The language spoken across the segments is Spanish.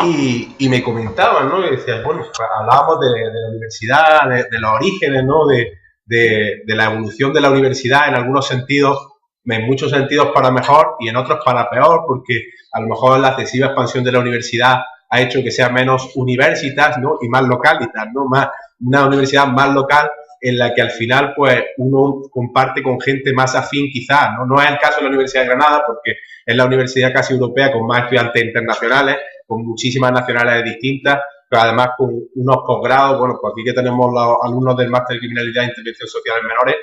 y me comentaban, ¿no? Y decían, bueno, hablábamos de la universidad, de los orígenes, ¿no? De la evolución de la universidad en algunos sentidos, en muchos sentidos para mejor y en otros para peor, porque a lo mejor la excesiva expansión de la universidad ha hecho que sea menos universitas, ¿no? Y más localitas, ¿no? Una universidad más local en la que al final pues uno comparte con gente más afín quizás, ¿no? No es el caso de la Universidad de Granada porque es la universidad casi europea con más estudiantes internacionales, con muchísimas nacionalidades distintas, pero además con unos posgrados, bueno, pues aquí que tenemos los alumnos del Máster de Criminalidad e Intervención Social en Menores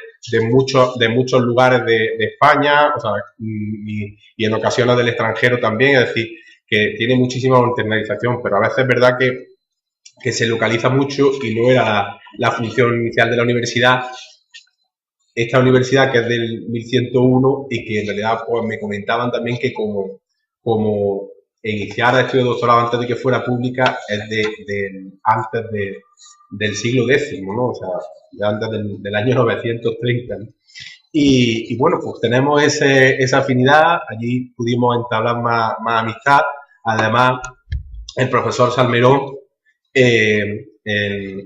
de muchos lugares de España, o sea, y en ocasiones del extranjero también, es decir, que tiene muchísima internalización, pero a veces es verdad que se localiza mucho y no era la función inicial de la universidad. Esta universidad que es del 1101 y que en realidad pues me comentaban también que como iniciar el estudio de doctorado antes de que fuera pública es antes del siglo X, ¿no? O sea, ya antes del año 930, ¿no? Y bueno, pues tenemos esa afinidad, allí pudimos entablar más amistad. Además, el profesor Salmerón en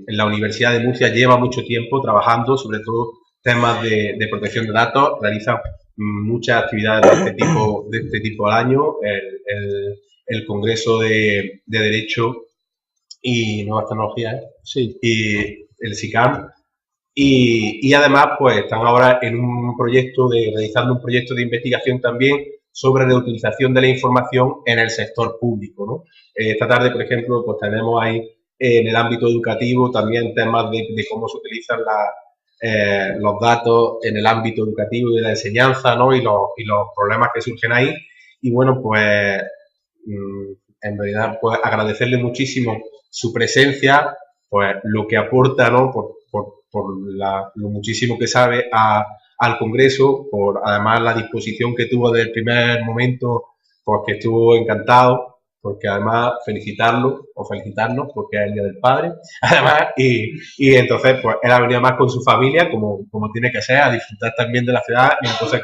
la Universidad de Murcia lleva mucho tiempo trabajando, sobre todo temas de protección de datos, realiza muchas actividades de este tipo al año, el Congreso de Derecho y Nuevas Tecnologías, sí, y el SICAM, y además pues están ahora en realizando un proyecto de investigación también sobre la utilización de la información en el sector público, ¿no? Esta tarde, por ejemplo, pues tenemos ahí en el ámbito educativo también temas de cómo se utilizan los datos en el ámbito educativo y de la enseñanza, ¿no? Y los problemas que surgen ahí. Y bueno, pues en realidad pues agradecerle muchísimo su presencia, pues lo que aporta, ¿no? Por lo muchísimo que sabe al Congreso, por además la disposición que tuvo desde el primer momento, porque estuvo encantado, porque además felicitarnos, porque es el Día del Padre, además, y entonces pues él ha venido más con su familia, como tiene que ser, a disfrutar también de la ciudad, y una cosa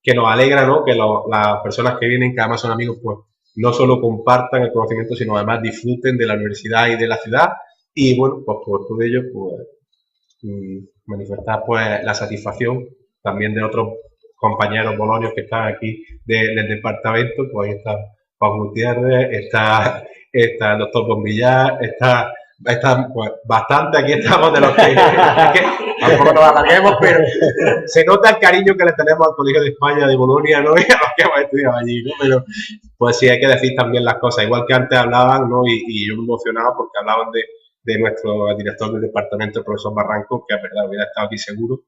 que nos alegra, ¿no? Que las personas que vienen, que además son amigos, pues no solo compartan el conocimiento, sino además disfruten de la universidad y de la ciudad, y bueno, pues por todo ello, pues manifestar pues la satisfacción también de otros compañeros bolonios que están aquí del departamento, pues ahí está Pablo Gutiérrez, está el doctor Bombillar, está pues bastante, aquí estamos de los que tampoco nos alarguemos, pero se nota el cariño que le tenemos al Colegio de España de Bolonia, ¿no? Y a los que hemos estudiado allí, ¿no? Pero pues sí, hay que decir también las cosas, igual que antes hablaban, ¿no? Y yo me emocionaba porque hablaban de nuestro director del departamento, el profesor Barranco, que es verdad, hubiera estado aquí seguro.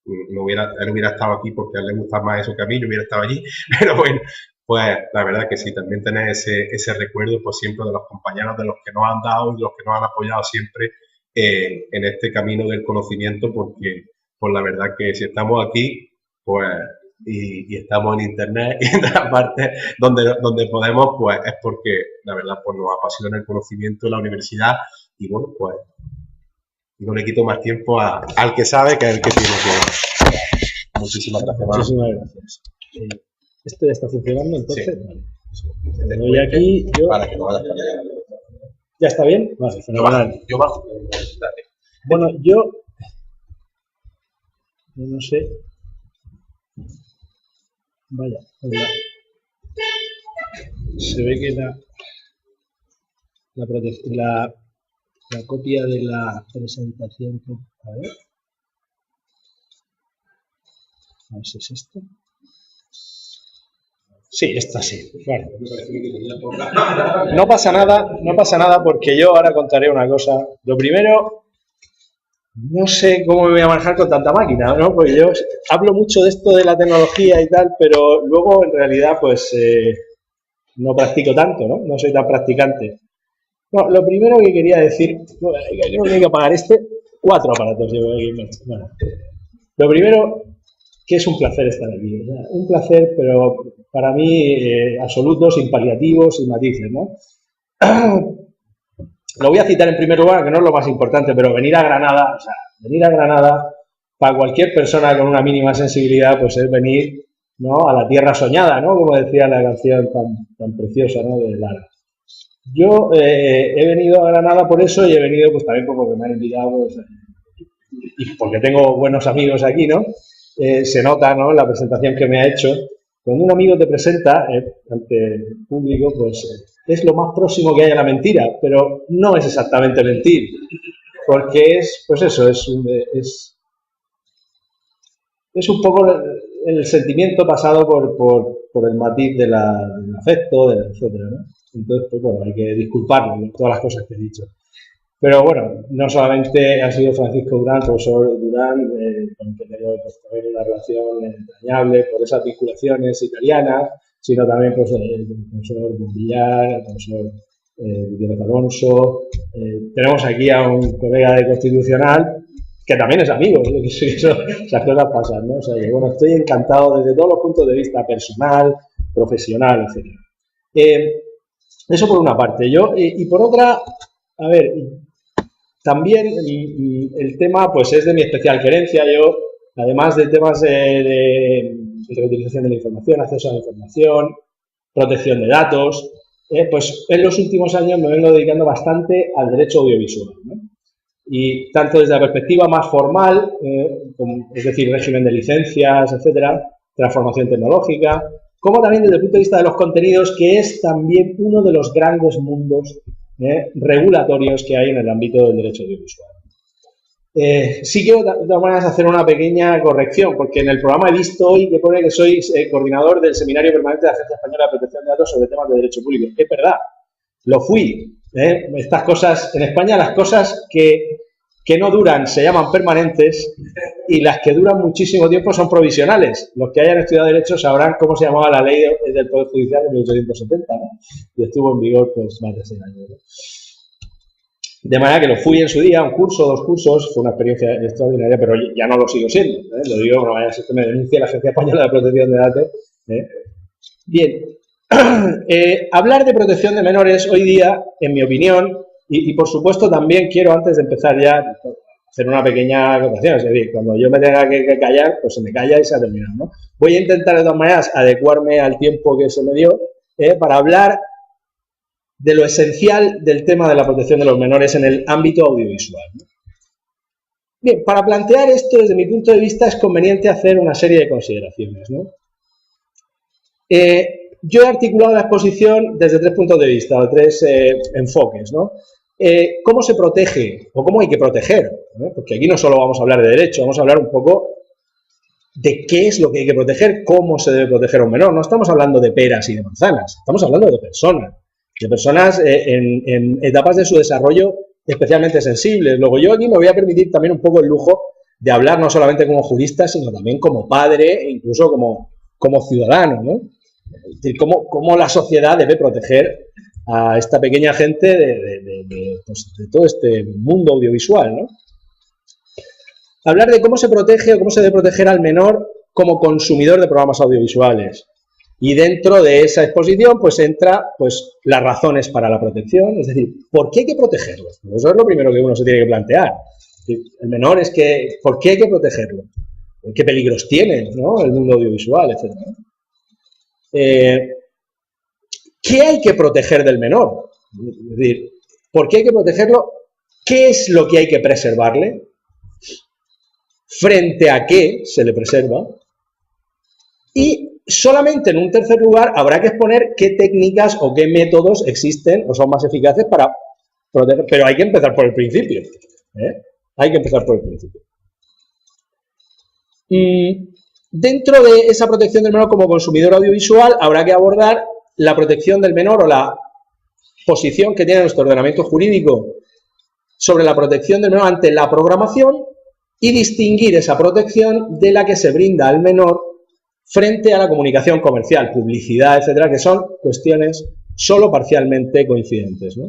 Él hubiera estado aquí porque a él le gusta más eso que a mí, yo hubiera estado allí. Pero bueno, pues la verdad que sí, también tener ese recuerdo pues siempre de los compañeros, de los que nos han dado y los que nos han apoyado siempre en este camino del conocimiento, porque pues la verdad que si estamos aquí, pues y estamos en internet y en otras partes donde podemos, pues es porque la verdad pues nos apasiona el conocimiento de la universidad. Y bueno, pues no le quito más tiempo al que sabe, que es el que tiene que. Muchísimas gracias. Muchísimas gracias. ¿Esto ya está funcionando entonces? Sí. Vale. Voy aquí, yo... Para que no vayas a ¿Ya está bien? Vale, fenomenal. Yo bajo. Bueno, yo no sé. Vaya. Se ve que la copia de la presentación. A ver si es esto. Sí, esta sí. Vale. No pasa nada porque yo ahora contaré una cosa. Lo primero, no sé cómo me voy a manejar con tanta máquina, ¿no? Porque yo hablo mucho de esto de la tecnología y tal, pero luego en realidad pues no practico tanto, ¿no? No soy tan practicante. No, lo primero que quería decir, creo que hay que apagar 4 aparatos llevo aquí. Bueno, lo primero, que es un placer estar aquí, o sea, un placer, pero para mí absoluto, sin paliativos, sin matices, ¿no? Lo voy a citar en primer lugar, que no es lo más importante, pero venir a Granada, para cualquier persona con una mínima sensibilidad, pues es venir, ¿no? A la tierra soñada, ¿no? Como decía la canción tan preciosa, ¿no? De Lara. Yo he venido a Granada por eso y he venido pues también porque me han invitado pues, y porque tengo buenos amigos aquí, ¿no? Se nota, ¿no?, en la presentación que me ha hecho. Cuando un amigo te presenta ante el público, pues es lo más próximo que hay a la mentira, pero no es exactamente mentir, porque es, pues eso, es un poco el sentimiento pasado por el matiz del afecto, etcétera, ¿no? Entonces, pues bueno, hay que disculparnos de todas las cosas que he dicho. Pero bueno, no solamente ha sido Francisco Durán, profesor Durán, con el que tengo pues, también una relación entrañable por esas vinculaciones italianas, sino también pues, el profesor Bombillar, el profesor Gutiérrez Alonso. Tenemos aquí a un colega de Constitucional que también es amigo, esas cosas pasan, ¿no? O sea que, bueno, estoy encantado desde todos los puntos de vista personal, profesional, etc. Eso por una parte. Y por otra, a ver, también el tema pues es de mi especial querencia. Yo, además de temas de reutilización de la información, acceso a la información, protección de datos, pues en los últimos años me vengo dedicando bastante al derecho audiovisual, ¿no? Y tanto desde la perspectiva más formal, es decir, régimen de licencias, etcétera, transformación tecnológica, como también desde el punto de vista de los contenidos, que es también uno de los grandes mundos regulatorios que hay en el ámbito del derecho audiovisual. Sí quiero de todas maneras hacer una pequeña corrección, porque en el programa he visto hoy que pone que soy coordinador del Seminario Permanente de la Agencia Española de Protección de Datos sobre temas de derecho público. Es verdad, lo fui. Estas cosas, en España las cosas que no duran se llaman permanentes y las que duran muchísimo tiempo son provisionales. Los que hayan estudiado Derecho sabrán cómo se llamaba la ley del Poder Judicial de 1870, ¿no? Y estuvo en vigor pues más de 100 años, ¿no? De manera que lo fui en su día, un curso, 2 cursos, fue una experiencia extraordinaria, pero ya no lo sigo siendo, ¿eh? Lo digo, no vaya a ser que me denuncie la Agencia Española de Protección de Datos, ¿eh? Bien. Hablar de protección de menores hoy día, en mi opinión, y por supuesto también quiero, antes de empezar ya, hacer una pequeña acotación, es decir, cuando yo me tenga que callar, pues se me calla y se ha terminado, ¿no? Voy a intentar de todas maneras adecuarme al tiempo que se me dio para hablar de lo esencial del tema de la protección de los menores en el ámbito audiovisual, ¿no? Bien, para plantear esto desde mi punto de vista es conveniente hacer una serie de consideraciones, ¿no? Yo he articulado la exposición desde 3 puntos de vista, o 3 enfoques, ¿no? ¿Cómo se protege o cómo hay que proteger? ¿No? Porque aquí no solo vamos a hablar de derecho, vamos a hablar un poco de qué es lo que hay que proteger, cómo se debe proteger a un menor. No estamos hablando de peras y de manzanas, estamos hablando de personas en etapas de su desarrollo especialmente sensibles. Luego yo aquí me voy a permitir también un poco el lujo de hablar no solamente como jurista, sino también como padre e incluso como ciudadano, ¿no? Es decir, cómo la sociedad debe proteger a esta pequeña gente de todo este mundo audiovisual, ¿no? Hablar de cómo se protege o cómo se debe proteger al menor como consumidor de programas audiovisuales. Y dentro de esa exposición, pues entra pues, las razones para la protección, es decir, ¿por qué hay que protegerlo? Eso es lo primero que uno se tiene que plantear. El menor es que, ¿por qué hay que protegerlo? ¿Qué peligros tiene, ¿no?, el mundo audiovisual, etcétera? ¿Qué hay que proteger del menor? Es decir, ¿por qué hay que protegerlo? ¿Qué es lo que hay que preservarle? ¿Frente a qué se le preserva? Y solamente en un tercer lugar habrá que exponer qué técnicas o qué métodos existen o son más eficaces para proteger. Pero hay que empezar por el principio, ¿eh? Hay que empezar por el principio. Dentro de esa protección del menor como consumidor audiovisual habrá que abordar la protección del menor o la posición que tiene nuestro ordenamiento jurídico sobre la protección del menor ante la programación y distinguir esa protección de la que se brinda al menor frente a la comunicación comercial, publicidad, etcétera, que son cuestiones solo parcialmente coincidentes, ¿no?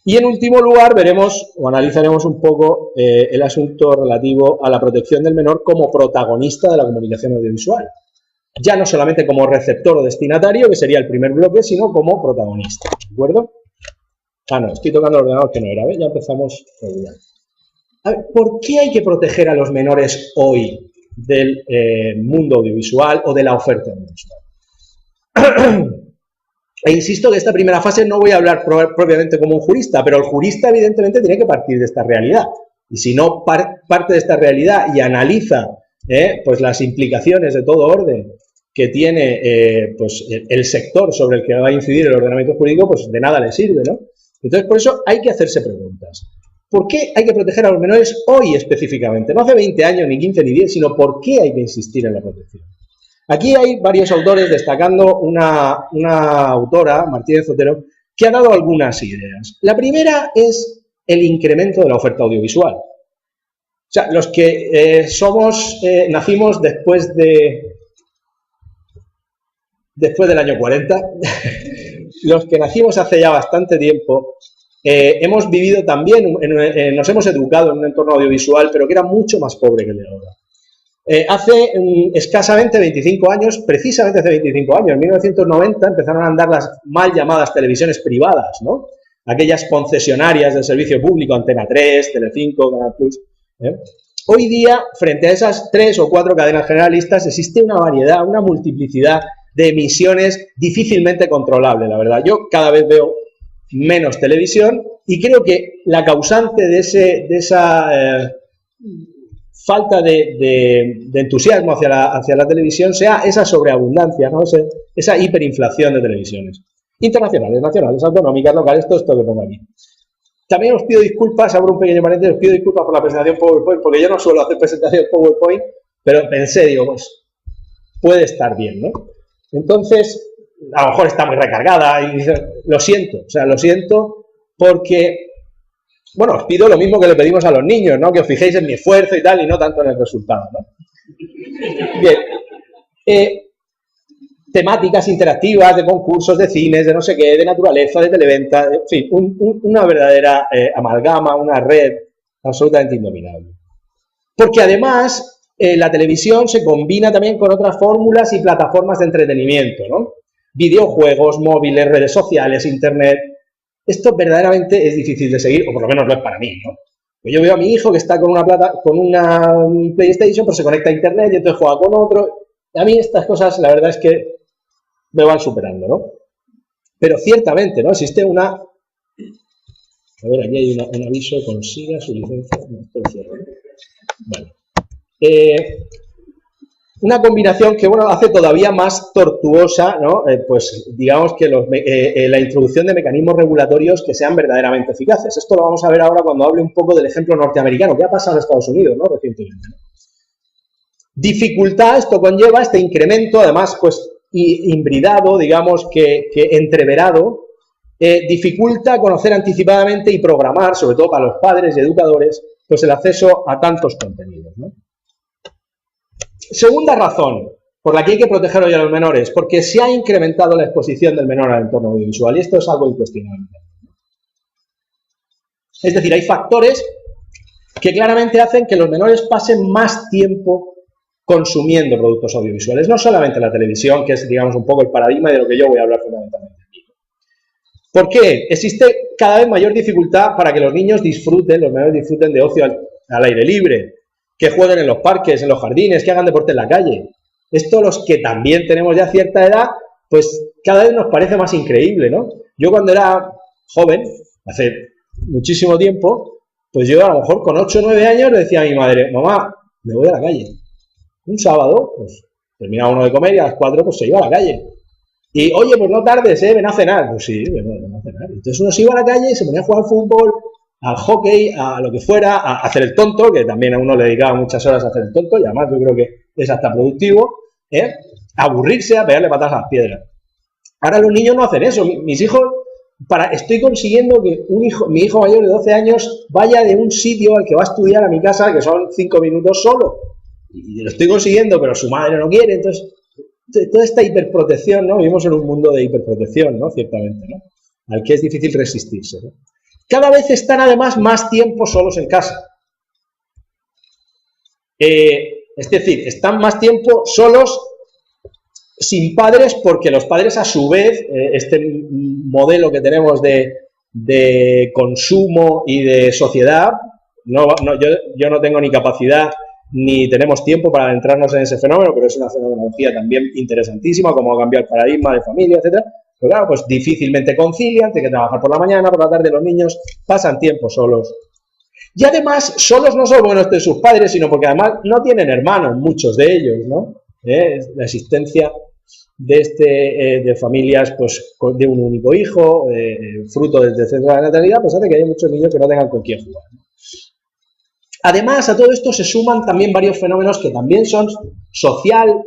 Y en último lugar veremos o analizaremos un poco el asunto relativo a la protección del menor como protagonista de la comunicación audiovisual. Ya no solamente como receptor o destinatario, que sería el primer bloque, sino como protagonista, ¿de acuerdo? Ah, no, estoy tocando el ordenador que no era, ¿ves? Ya empezamos. A ver, ¿por qué hay que proteger a los menores hoy del mundo audiovisual o de la oferta audiovisual? E insisto que esta primera fase no voy a hablar propiamente como un jurista, pero el jurista evidentemente tiene que partir de esta realidad. Y si no parte de esta realidad y analiza pues las implicaciones de todo orden que tiene pues el sector sobre el que va a incidir el ordenamiento jurídico, pues de nada le sirve, ¿no? Entonces, por eso hay que hacerse preguntas. ¿Por qué hay que proteger a los menores hoy específicamente? No hace 20 años, ni 15, ni 10, sino ¿por qué hay que insistir en la protección? Aquí hay varios autores, destacando una autora, Martínez Otero, que ha dado algunas ideas. La primera es el incremento de la oferta audiovisual. O sea, los que nacimos después del año 40, los que nacimos hace ya bastante tiempo, hemos vivido también, nos hemos educado en un entorno audiovisual, pero que era mucho más pobre que el de ahora. Hace escasamente 25 años, precisamente hace 25 años, en 1990, empezaron a andar las mal llamadas televisiones privadas, ¿no? Aquellas concesionarias del servicio público, Antena 3, Telecinco, Canal Plus. Hoy día, frente a esas 3 o 4 cadenas generalistas, existe una variedad, una multiplicidad de emisiones difícilmente controlable, la verdad. Yo cada vez veo menos televisión y creo que la causante de esa falta de entusiasmo hacia la televisión sea esa sobreabundancia, ¿no? Esa hiperinflación de televisiones. Internacionales, nacionales, autonómicas, locales, todo esto que pongo aquí. También os pido disculpas, abro un pequeño paréntesis, os pido disculpas por la presentación PowerPoint, porque yo no suelo hacer presentación PowerPoint, pero pensé, digo, pues puede estar bien, ¿no? Entonces, a lo mejor está muy recargada y lo siento porque, bueno, os pido lo mismo que le pedimos a los niños, ¿no? Que os fijéis en mi esfuerzo y tal, y no tanto en el resultado, ¿no? Bien. Temáticas interactivas de concursos, de cines, de no sé qué, de naturaleza, de televenta, en fin, una verdadera amalgama, una red absolutamente indominable. Porque además la televisión se combina también con otras fórmulas y plataformas de entretenimiento, ¿no? Videojuegos, móviles, redes sociales, internet. Esto verdaderamente es difícil de seguir, o por lo menos no es para mí, ¿no? Yo veo a mi hijo que está con una PlayStation, pues se conecta a internet y entonces juega con otro. A mí estas cosas, la verdad es que me van superando, ¿no? Pero ciertamente, ¿no? Existe una... A ver, aquí hay un aviso, consiga su licencia. No, estoy cierto. Vale. Una combinación que, bueno, hace todavía más tortuosa, ¿no? Pues digamos que la introducción de mecanismos regulatorios que sean verdaderamente eficaces. Esto lo vamos a ver ahora cuando hable un poco del ejemplo norteamericano. ¿Qué ha pasado en Estados Unidos, ¿no? Recientemente, ¿no? Dificultad, esto conlleva este incremento, además, pues, hibridado, digamos que entreverado, dificulta conocer anticipadamente y programar, sobre todo para los padres y educadores, pues el acceso a tantos contenidos, ¿no? Segunda razón por la que hay que proteger hoy a los menores, porque se ha incrementado la exposición del menor al entorno audiovisual, y esto es algo incuestionable. Es decir, hay factores que claramente hacen que los menores pasen más tiempo consumiendo productos audiovisuales, no solamente la televisión, que es, digamos, un poco el paradigma de lo que yo voy a hablar fundamentalmente. ¿Por qué? Existe cada vez mayor dificultad para que los menores disfruten de ocio al aire libre, que jueguen en los parques, en los jardines, que hagan deporte en la calle. Esto, los que también tenemos ya cierta edad, pues cada vez nos parece más increíble, ¿no? Yo cuando era joven, hace muchísimo tiempo, pues yo a lo mejor con 8 o 9 años le decía a mi madre, mamá, me voy a la calle. Un sábado, pues terminaba uno de comer y a las 4 pues se iba a la calle. Y, oye, pues no tardes, ven a cenar. Pues sí, ven a cenar. Entonces uno se iba a la calle y se ponía a jugar al fútbol, al hockey, a lo que fuera, a hacer el tonto, que también a uno le dedicaba muchas horas a hacer el tonto, y además yo creo que es hasta productivo, a aburrirse, a pegarle patadas a las piedras. Ahora los niños no hacen eso. Mis hijos, estoy consiguiendo que mi hijo mayor de 12 años vaya de un sitio al que va a estudiar a mi casa, que son 5 minutos solo. Y lo estoy consiguiendo, pero su madre no quiere. Entonces, toda esta hiperprotección, ¿no? Vivimos en un mundo de hiperprotección, ¿no? Ciertamente, ¿no? Al que es difícil resistirse, ¿no? Cada vez están, además, más tiempo solos en casa. Es decir, están más tiempo solos sin padres, porque los padres, a su vez, este modelo que tenemos de consumo y de sociedad, yo no tengo ni capacidad ni tenemos tiempo para adentrarnos en ese fenómeno, pero es una fenomenología también interesantísima, cómo ha cambiado el paradigma de familia, etc. Pero claro, pues difícilmente concilian, tienen que trabajar por la mañana, por la tarde, los niños pasan tiempo solos. Y además, solos no solo porque no estén sus padres, sino porque además no tienen hermanos, muchos de ellos, ¿no? La existencia de familias pues de un único hijo, fruto del descenso de la natalidad, pues hace que haya muchos niños que no tengan con quién jugar. Además, a todo esto se suman también varios fenómenos que también son social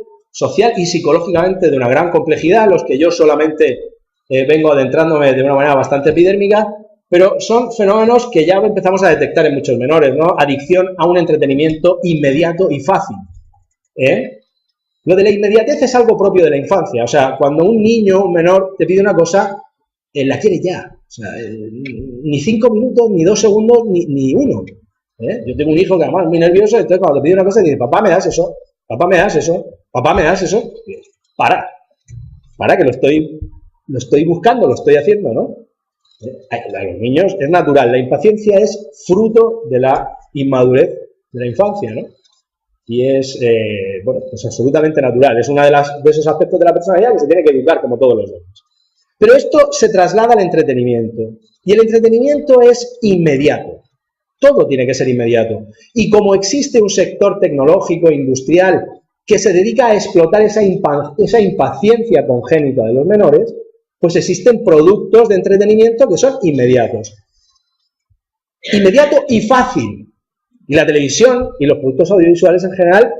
y psicológicamente de una gran complejidad, los que yo solamente vengo adentrándome de una manera bastante epidérmica, pero son fenómenos que ya empezamos a detectar en muchos menores, ¿no? Adicción a un entretenimiento inmediato y fácil. Lo de la inmediatez es algo propio de la infancia. O sea, cuando un niño, un menor, te pide una cosa, la quiere ya. O sea, ni 5 minutos, ni 2 segundos, ni uno. Yo tengo un hijo que además es muy nervioso, entonces cuando te pide una cosa, dice, papá, ¿me das eso? Papá, ¿me das eso? Papá, ¿me das eso? Para, que lo estoy buscando, lo estoy haciendo, ¿no? A los niños es natural. La impaciencia es fruto de la inmadurez de la infancia, ¿no? Y es, bueno, pues absolutamente natural. Es uno de esos aspectos de la personalidad que se tiene que educar como todos los demás. Pero esto se traslada al entretenimiento. Y el entretenimiento es inmediato. Todo tiene que ser inmediato. Y como existe un sector tecnológico e industrial que se dedica a explotar esa impaciencia congénita de los menores, pues existen productos de entretenimiento que son inmediatos. Inmediato y fácil. Y la televisión y los productos audiovisuales en general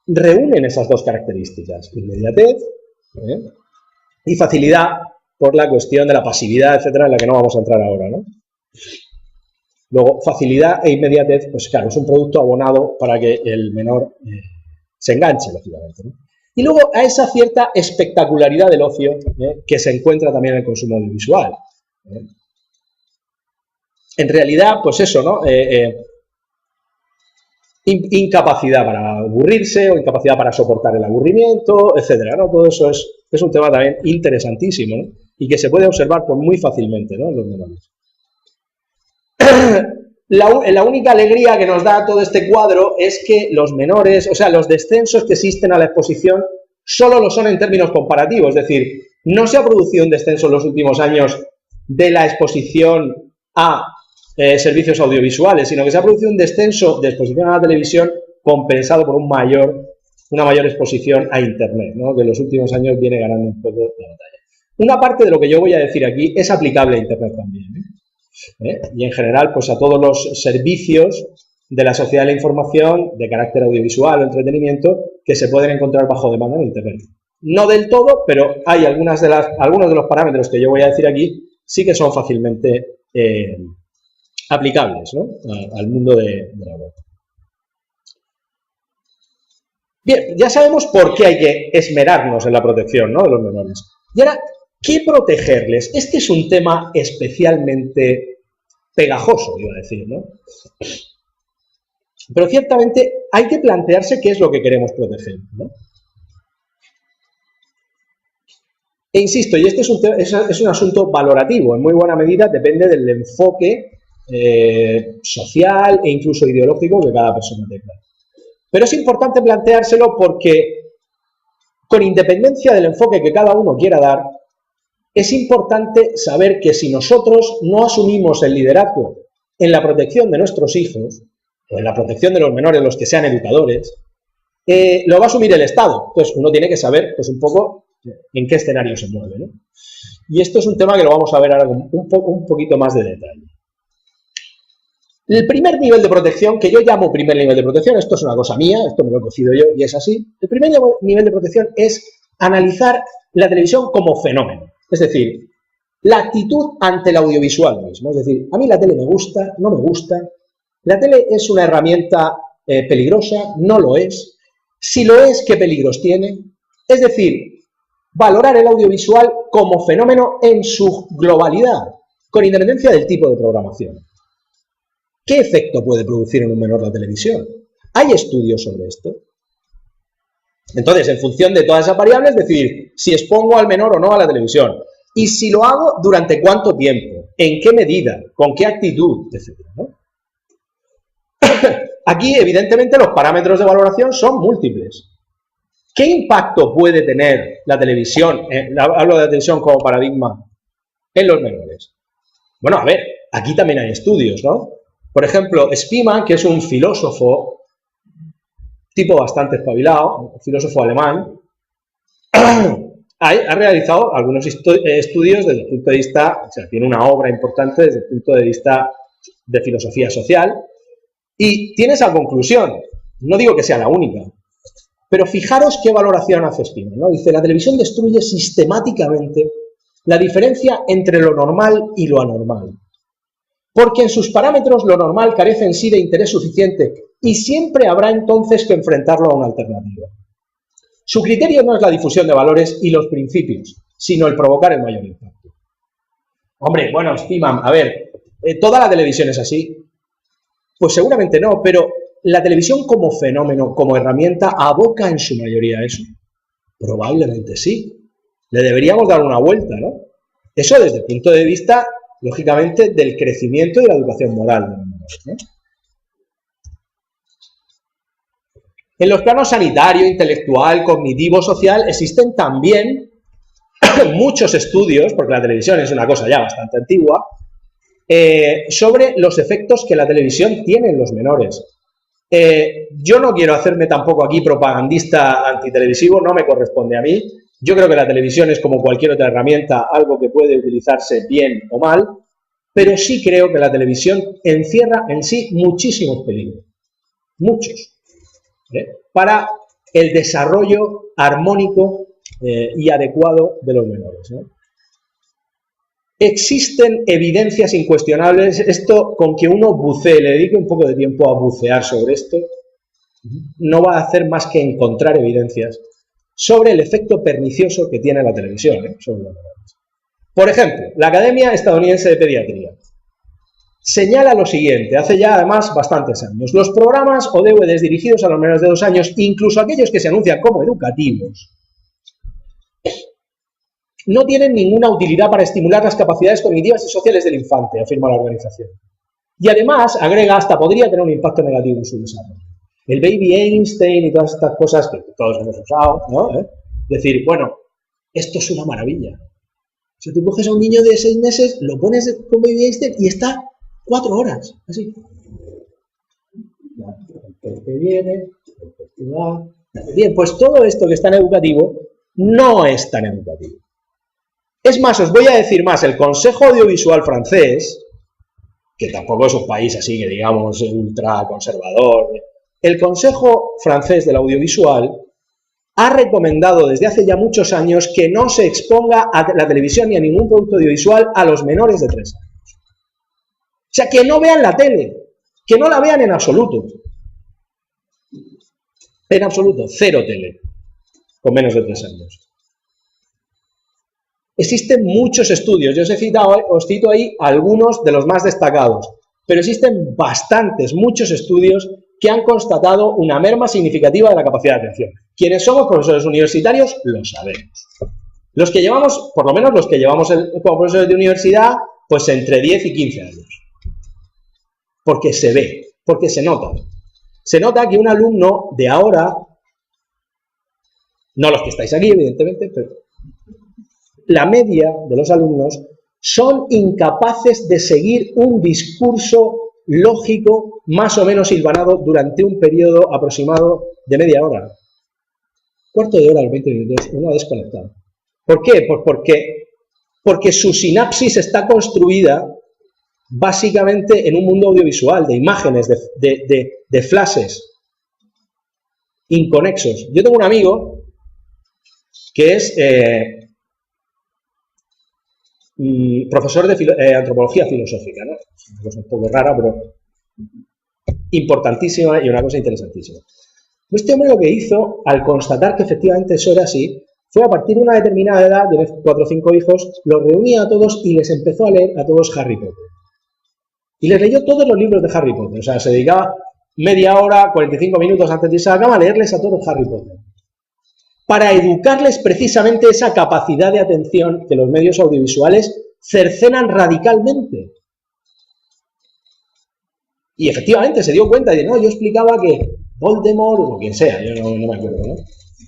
reúnen esas dos características, inmediatez y facilidad por la cuestión de la pasividad, etcétera, en la que no vamos a entrar ahora, ¿no? Luego, facilidad e inmediatez, pues claro, es un producto abonado para que el menor se enganche, lógicamente, ¿no? Y luego a esa cierta espectacularidad del ocio que se encuentra también en el consumo audiovisual. En realidad, pues eso, ¿no? Incapacidad para aburrirse o incapacidad para soportar el aburrimiento, etcétera, ¿no? Todo eso es un tema también interesantísimo, ¿no? Y que se puede observar pues, muy fácilmente, ¿no? En los menores. La única alegría que nos da todo este cuadro es que los menores, o sea, los descensos que existen a la exposición solo lo son en términos comparativos, es decir, no se ha producido un descenso en los últimos años de la exposición a servicios audiovisuales, sino que se ha producido un descenso de exposición a la televisión compensado por una mayor exposición a Internet, ¿no? Que en los últimos años viene ganando un poco la batalla. Una parte de lo que yo voy a decir aquí es aplicable a Internet también, y en general pues a todos los servicios de la sociedad de la información de carácter audiovisual o entretenimiento que se pueden encontrar bajo demanda en Internet. No del todo, pero hay algunos de los parámetros que yo voy a decir aquí sí que son fácilmente aplicables, ¿no? Al mundo de la web. Bien, ya sabemos por qué hay que esmerarnos en la protección, ¿no? De los menores. Y ahora, ¿qué protegerles? Este es un tema especialmente pegajoso, iba a decir, ¿no? Pero ciertamente hay que plantearse qué es lo que queremos proteger, ¿no? E insisto, y este es un asunto valorativo, en muy buena medida depende del enfoque social e incluso ideológico que cada persona tenga. Pero es importante planteárselo porque, con independencia del enfoque que cada uno quiera dar, es importante saber que si nosotros no asumimos el liderazgo en la protección de nuestros hijos, o en la protección de los menores, los que sean educadores, lo va a asumir el Estado. Entonces, uno tiene que saber, pues, un poco en qué escenario se mueve, ¿no? Y esto es un tema que lo vamos a ver ahora con un poquito más de detalle. El primer nivel de protección, que yo llamo primer nivel de protección, esto es una cosa mía, esto me lo he cocido yo y es así. El primer nivel de protección es analizar la televisión como fenómeno. Es decir, la actitud ante el audiovisual mismo. Es decir, a mí la tele me gusta, no me gusta. La tele es una herramienta peligrosa, no lo es. Si lo es, ¿qué peligros tiene? Es decir, valorar el audiovisual como fenómeno en su globalidad, con independencia del tipo de programación. ¿Qué efecto puede producir en un menor la televisión? ¿Hay estudios sobre esto? Entonces, en función de todas esas variables, decidir si expongo al menor o no a la televisión. Y si lo hago, ¿durante cuánto tiempo? ¿En qué medida? ¿Con qué actitud? Etcétera, ¿no? Aquí, evidentemente, los parámetros de valoración son múltiples. ¿Qué impacto puede tener la televisión, hablo de la televisión como paradigma, en los menores? Bueno, a ver, aquí también hay estudios, ¿no? Por ejemplo, Spiemann, que es un filósofo, tipo bastante espabilado, un filósofo alemán, ha realizado algunos estudios desde el punto de vista, o sea, tiene una obra importante desde el punto de vista de filosofía social, y tiene esa conclusión. No digo que sea la única, pero fijaros qué valoración hace Spiemann, ¿no? Dice, la televisión destruye sistemáticamente la diferencia entre lo normal y lo anormal, porque en sus parámetros lo normal carece en sí de interés suficiente y siempre habrá entonces que enfrentarlo a una alternativa. Su criterio no es la difusión de valores y los principios, sino el provocar el mayor impacto. Hombre, bueno, Spiemann, a ver, ¿toda la televisión es así? Pues seguramente no, pero ¿la televisión como fenómeno, como herramienta, aboca en su mayoría a eso? Probablemente sí. Le deberíamos dar una vuelta, ¿no? Eso desde el punto de vista, lógicamente, del crecimiento y de la educación moral, ¿no? En los planos sanitario, intelectual, cognitivo, social, existen también muchos estudios, porque la televisión es una cosa ya bastante antigua, sobre los efectos que la televisión tiene en los menores. Yo no quiero hacerme tampoco aquí propagandista antitelevisivo, no me corresponde a mí. Yo creo que la televisión es como cualquier otra herramienta, algo que puede utilizarse bien o mal, pero sí creo que la televisión encierra en sí muchísimos peligros, muchos, para el desarrollo armónico y adecuado de los menores, ¿no? Existen evidencias incuestionables, esto con que uno bucee, le dedique un poco de tiempo a bucear sobre esto, no va a hacer más que encontrar evidencias sobre el efecto pernicioso que tiene la televisión, sobre los menores. Por ejemplo, la Academia Estadounidense de Pediatría señala lo siguiente, hace ya además bastantes años, los programas o DVDs dirigidos a los menores de 2 años, incluso aquellos que se anuncian como educativos, no tienen ninguna utilidad para estimular las capacidades cognitivas y sociales del infante, afirma la organización. Y además, agrega, hasta podría tener un impacto negativo en su desarrollo. El Baby Einstein y todas estas cosas que todos hemos usado, ¿no? Decir, bueno, esto es una maravilla. Si tú coges a un niño de 6 meses, lo pones con Baby Einstein y está 4 horas, así. El que viene, el que va. Bien, pues todo esto que es tan educativo no es tan educativo. Es más, os voy a decir más, el Consejo Audiovisual francés, que tampoco es un país así que digamos ultra conservador, el Consejo francés del Audiovisual ha recomendado desde hace ya muchos años que no se exponga a la televisión ni a ningún producto audiovisual a los menores de 3 años. O sea, que no vean la tele, que no la vean en absoluto. En absoluto, cero tele, con menos de 3 años. Existen muchos estudios, yo os cito ahí algunos de los más destacados, pero existen bastantes, muchos estudios que han constatado una merma significativa de la capacidad de atención. Quienes somos profesores universitarios lo sabemos. Los que llevamos, por lo menos los que llevamos como profesores de universidad, pues entre 10 y 15 años. Porque se ve, porque se nota. Se nota que un alumno de ahora, no los que estáis aquí, evidentemente, pero la media de los alumnos son incapaces de seguir un discurso lógico más o menos hilvanado durante un periodo aproximado de media hora. Cuarto de hora, 20 minutos, uno ha desconectado. ¿Por qué? Pues porque su sinapsis está construida básicamente en un mundo audiovisual, de imágenes, de flashes inconexos. Yo tengo un amigo que es profesor de antropología filosófica, ¿no? Una cosa un poco rara, pero importantísima y una cosa interesantísima. Este hombre lo que hizo, al constatar que efectivamente eso era así, fue a partir de una determinada edad, de 4 o 5 hijos, los reunía a todos y les empezó a leer a todos Harry Potter. Y les leyó todos los libros de Harry Potter. O sea, se dedicaba media hora, 45 minutos antes de irse a la cama a leerles a todos Harry Potter. Para educarles precisamente esa capacidad de atención que los medios audiovisuales cercenan radicalmente. Y efectivamente se dio cuenta de, no, yo explicaba que Voldemort, o quien sea, yo no me acuerdo, ¿no?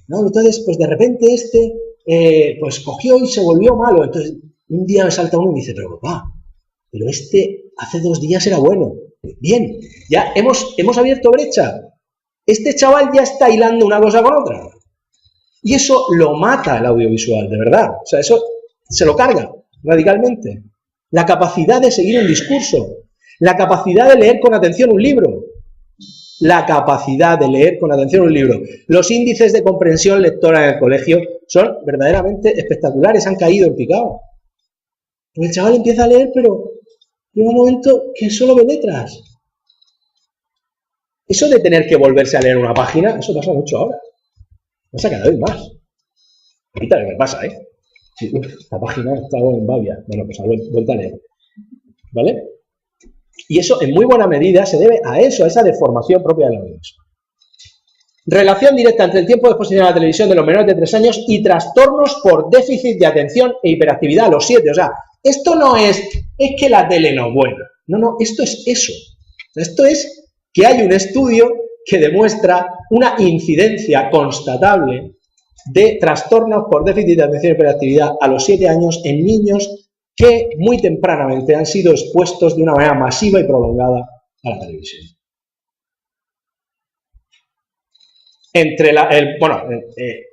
¿no? Entonces, pues de repente pues cogió y se volvió malo. Entonces, un día me salta uno y me dice, pero papá, pero hace 2 días era bueno. Bien, ya hemos abierto brecha. Este chaval ya está hilando una cosa con otra. Y eso lo mata el audiovisual, de verdad. O sea, eso se lo carga radicalmente. La capacidad de seguir un discurso, la capacidad de leer con atención un libro. La capacidad de leer con atención un libro. Los índices de comprensión lectora en el colegio son verdaderamente espectaculares, han caído en picado. Porque el chaval empieza a leer, pero llega un momento que solo ve letras. Eso de tener que volverse a leer una página, eso pasa mucho ahora. Pasa cada vez más. Ahorita me pasa, ¿eh? Sí, la página está en Bavia. Bueno, pues a vuelta a leer. ¿Vale? Y eso en muy buena medida se debe a eso, a esa deformación propia de la audiovisual. Relación directa entre el tiempo de exposición a la televisión de los menores de 3 años y trastornos por déficit de atención e hiperactividad a los 7. O sea, esto no es que la tele no es buena. No, esto es eso. Esto es que hay un estudio que demuestra una incidencia constatable de trastornos por déficit de atención y hiperactividad a los 7 años en niños que muy tempranamente han sido expuestos de una manera masiva y prolongada a la televisión.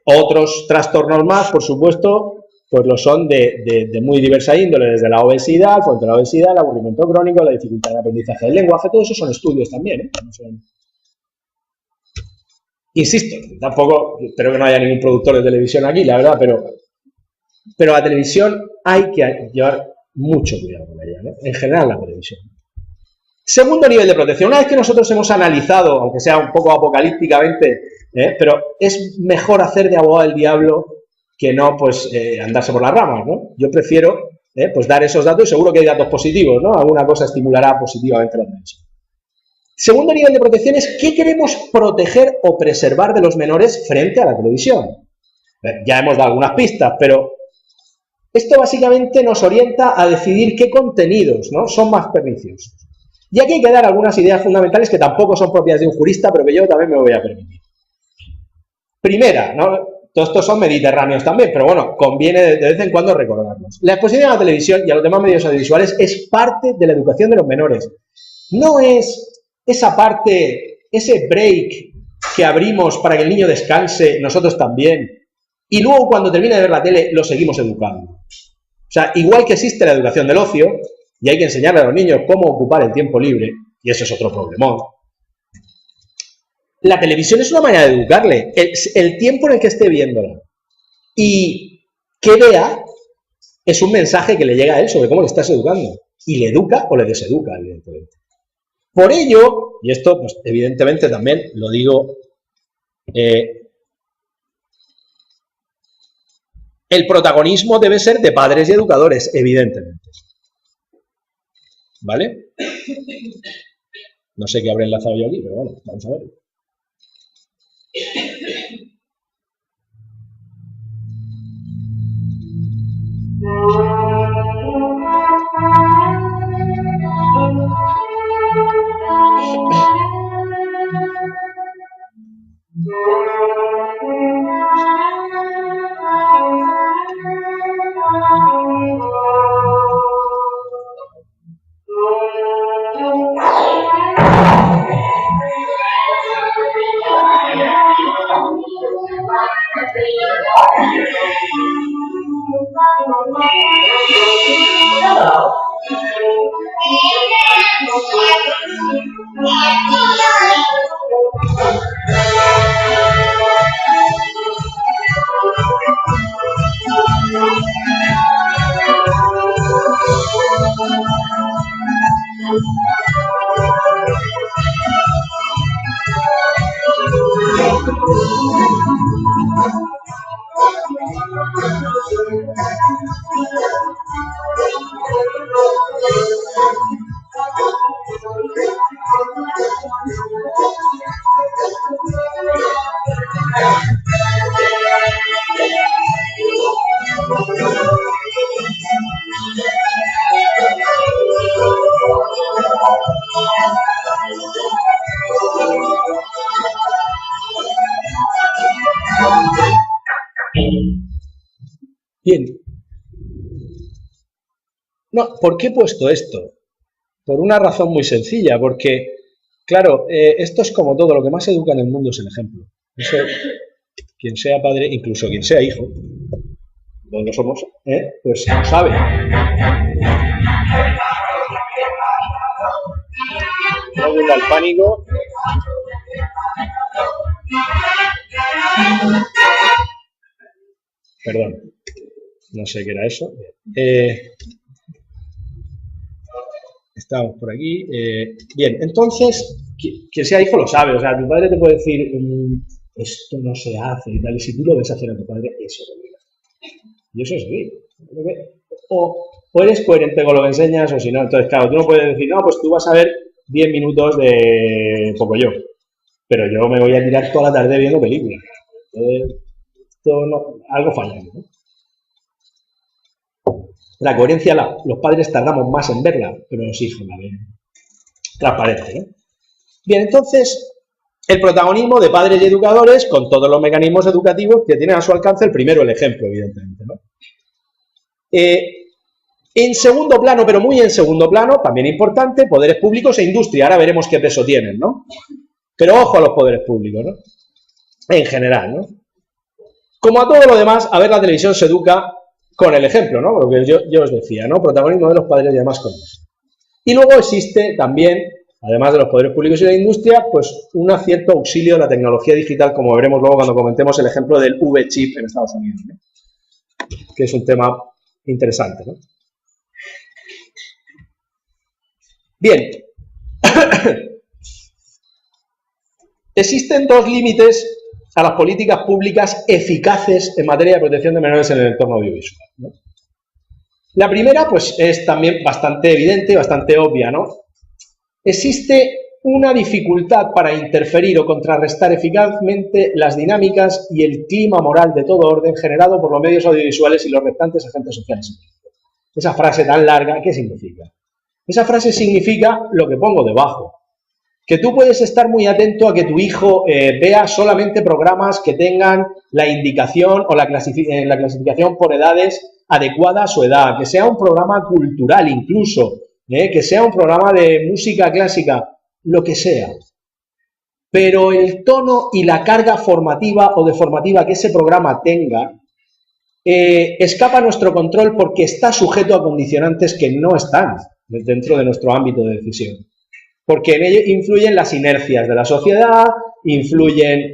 Otros trastornos más, por supuesto, pues lo son de muy diversa índole, desde la obesidad, contra la obesidad, el aburrimiento crónico, la dificultad de aprendizaje del lenguaje, todo eso son estudios también, ¿eh? Insisto, tampoco, espero que no haya ningún productor de televisión aquí, la verdad, pero la televisión hay que llevar mucho cuidado con ella, ¿no? En general la televisión. Segundo nivel de protección. Una vez que nosotros hemos analizado, aunque sea un poco apocalípticamente, pero es mejor hacer de abogado del diablo que no, pues, andarse por las ramas, ¿no? Yo prefiero, pues, dar esos datos y seguro que hay datos positivos, ¿no? Alguna cosa estimulará positivamente la televisión. Segundo nivel de protección es ¿qué queremos proteger o preservar de los menores frente a la televisión? Ya hemos dado algunas pistas, pero esto básicamente nos orienta a decidir qué contenidos, ¿no?, son más perniciosos. Y aquí hay que dar algunas ideas fundamentales que tampoco son propias de un jurista, pero que yo también me voy a permitir. Primera, ¿no? Todos estos son mediterráneos también, pero bueno, conviene de vez en cuando recordarlos. La exposición a la televisión y a los demás medios audiovisuales es parte de la educación de los menores. No es esa parte, ese break que abrimos para que el niño descanse, nosotros también, y luego cuando termina de ver la tele lo seguimos educando. O sea, igual que existe la educación del ocio, y hay que enseñarle a los niños cómo ocupar el tiempo libre, y eso es otro problemón. La televisión es una manera de educarle, el tiempo en el que esté viéndola. Y que vea es un mensaje que le llega a él sobre cómo le estás educando. Y le educa o le deseduca, evidentemente. Por ello, y esto pues, evidentemente también lo digo, el protagonismo debe ser de padres y educadores, evidentemente. ¿Vale? No sé qué habré enlazado yo aquí, pero bueno, vamos a ver. Bien. No, ¿por qué he puesto esto? Por una razón muy sencilla, porque, claro, esto es como todo, lo que más se educa en el mundo es el ejemplo. Eso, quien sea padre, incluso quien sea hijo, no lo somos, pues lo sabe. No venga el pánico. Perdón, no sé qué era eso. Estamos por aquí. Bien, entonces, quien sea hijo lo sabe. O sea, tu padre te puede decir, esto no se hace y tal. Y si tú lo ves hacer a tu padre, eso lo digas. Y eso es así. O eres coherente con lo que enseñas o si no. Entonces, claro, tú no puedes decir, no, pues tú vas a ver 10 minutos de Pocoyo. Pero yo me voy a tirar toda la tarde viendo películas. Entonces, algo falla, ¿no? La coherencia, los padres tardamos más en verla, pero los hijos la ven transparente, ¿no? Bien, entonces, el protagonismo de padres y educadores con todos los mecanismos educativos que tienen a su alcance, el primero, el ejemplo, evidentemente, ¿no? En segundo plano, pero muy en segundo plano, también importante, poderes públicos e industria. Ahora veremos qué peso tienen, ¿no? Pero ojo a los poderes públicos, ¿no? En general, ¿no? Como a todo lo demás, a ver, la televisión se educa con el ejemplo, ¿no? Lo que yo os decía, ¿no? Protagonismo de los padres y demás cosas. Y luego existe también, además de los poderes públicos y la industria, pues un cierto auxilio de la tecnología digital, como veremos luego cuando comentemos el ejemplo del V-chip en Estados Unidos, ¿no? Que es un tema interesante, ¿no? Bien. Existen dos límites a las políticas públicas eficaces en materia de protección de menores en el entorno audiovisual, ¿no? La primera, pues, es también bastante evidente y bastante obvia, ¿no? Existe una dificultad para interferir o contrarrestar eficazmente las dinámicas y el clima moral de todo orden generado por los medios audiovisuales y los restantes agentes sociales. Esa frase tan larga, ¿qué significa? Esa frase significa lo que pongo debajo. Que tú puedes estar muy atento a que tu hijo vea solamente programas que tengan la indicación o la clasificación por edades adecuada a su edad, que sea un programa cultural incluso, que sea un programa de música clásica, lo que sea. Pero el tono y la carga formativa o deformativa que ese programa tenga escapa a nuestro control porque está sujeto a condicionantes que no están dentro de nuestro ámbito de decisión. Porque en ello influyen las inercias de la sociedad, influyen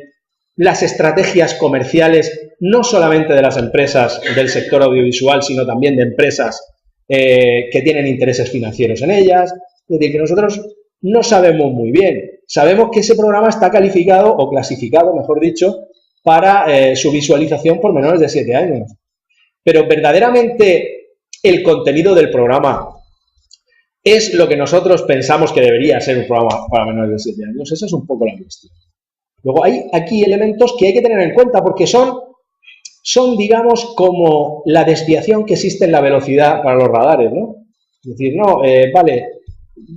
las estrategias comerciales, no solamente de las empresas del sector audiovisual, sino también de empresas que tienen intereses financieros en ellas. Es decir, que nosotros no sabemos muy bien. Sabemos que ese programa está calificado o clasificado, mejor dicho, para su visualización por menores de 7 años. Pero verdaderamente el contenido del programa es lo que nosotros pensamos que debería ser un programa para menores de 7 años. Esa es un poco la cuestión. Luego hay aquí elementos que hay que tener en cuenta porque son digamos, como la desviación que existe en la velocidad para los radares, ¿no? Es decir, no, vale,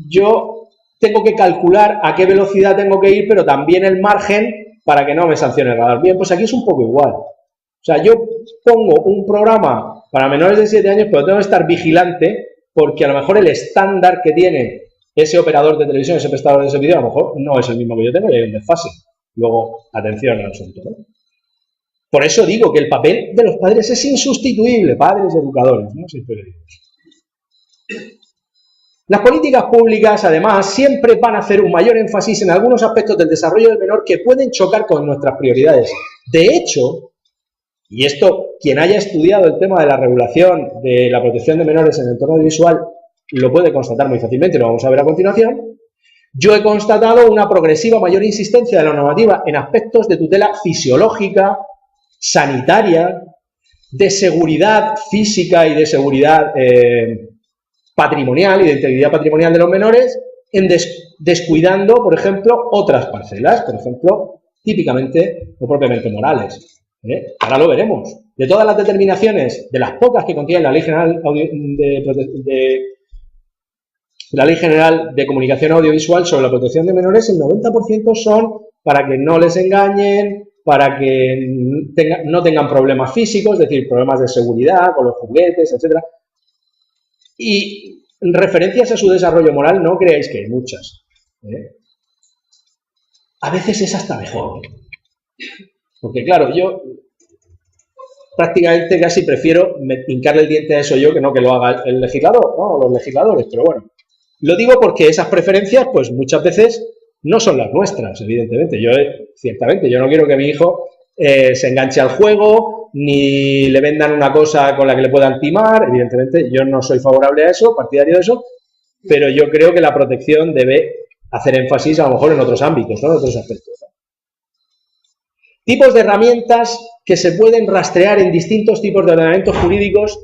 yo tengo que calcular a qué velocidad tengo que ir, pero también el margen para que no me sancione el radar. Bien, pues aquí es un poco igual. O sea, yo pongo un programa para menores de 7 años, pero tengo que estar vigilante porque a lo mejor el estándar que tiene ese operador de televisión, ese prestador de servicio, a lo mejor no es el mismo que yo tengo y hay un desfase. Luego, atención al asunto, ¿no? Por eso digo que el papel de los padres es insustituible, padres y educadores, ¿no? Siempre digo. Las políticas públicas, además, siempre van a hacer un mayor énfasis en algunos aspectos del desarrollo del menor que pueden chocar con nuestras prioridades. De hecho, y esto, quien haya estudiado el tema de la regulación de la protección de menores en el entorno audiovisual lo puede constatar muy fácilmente, lo vamos a ver a continuación. Yo he constatado una progresiva mayor insistencia de la normativa en aspectos de tutela fisiológica, sanitaria, de seguridad física y de seguridad patrimonial y de integridad patrimonial de los menores, descuidando, por ejemplo, otras parcelas, por ejemplo, típicamente o propiamente morales. Ahora lo veremos. De todas las determinaciones, de las pocas que contiene la Ley General la Ley General de Comunicación Audiovisual sobre la protección de menores, el 90% son para que no les engañen, para que no tengan problemas físicos, es decir, problemas de seguridad con los juguetes, etc. Y referencias a su desarrollo moral no creáis que hay muchas. A veces es hasta mejor. Porque claro, yo prácticamente casi prefiero hincarle el diente a eso yo que no que lo haga el legislador, ¿no? Los legisladores, pero bueno. Lo digo porque esas preferencias, pues muchas veces no son las nuestras, evidentemente. Ciertamente, yo no quiero que mi hijo se enganche al juego, ni le vendan una cosa con la que le puedan timar. Evidentemente, yo no soy favorable a eso, partidario de eso, pero yo creo que la protección debe hacer énfasis a lo mejor en otros ámbitos, ¿no? En otros aspectos. Tipos de herramientas que se pueden rastrear en distintos tipos de ordenamientos jurídicos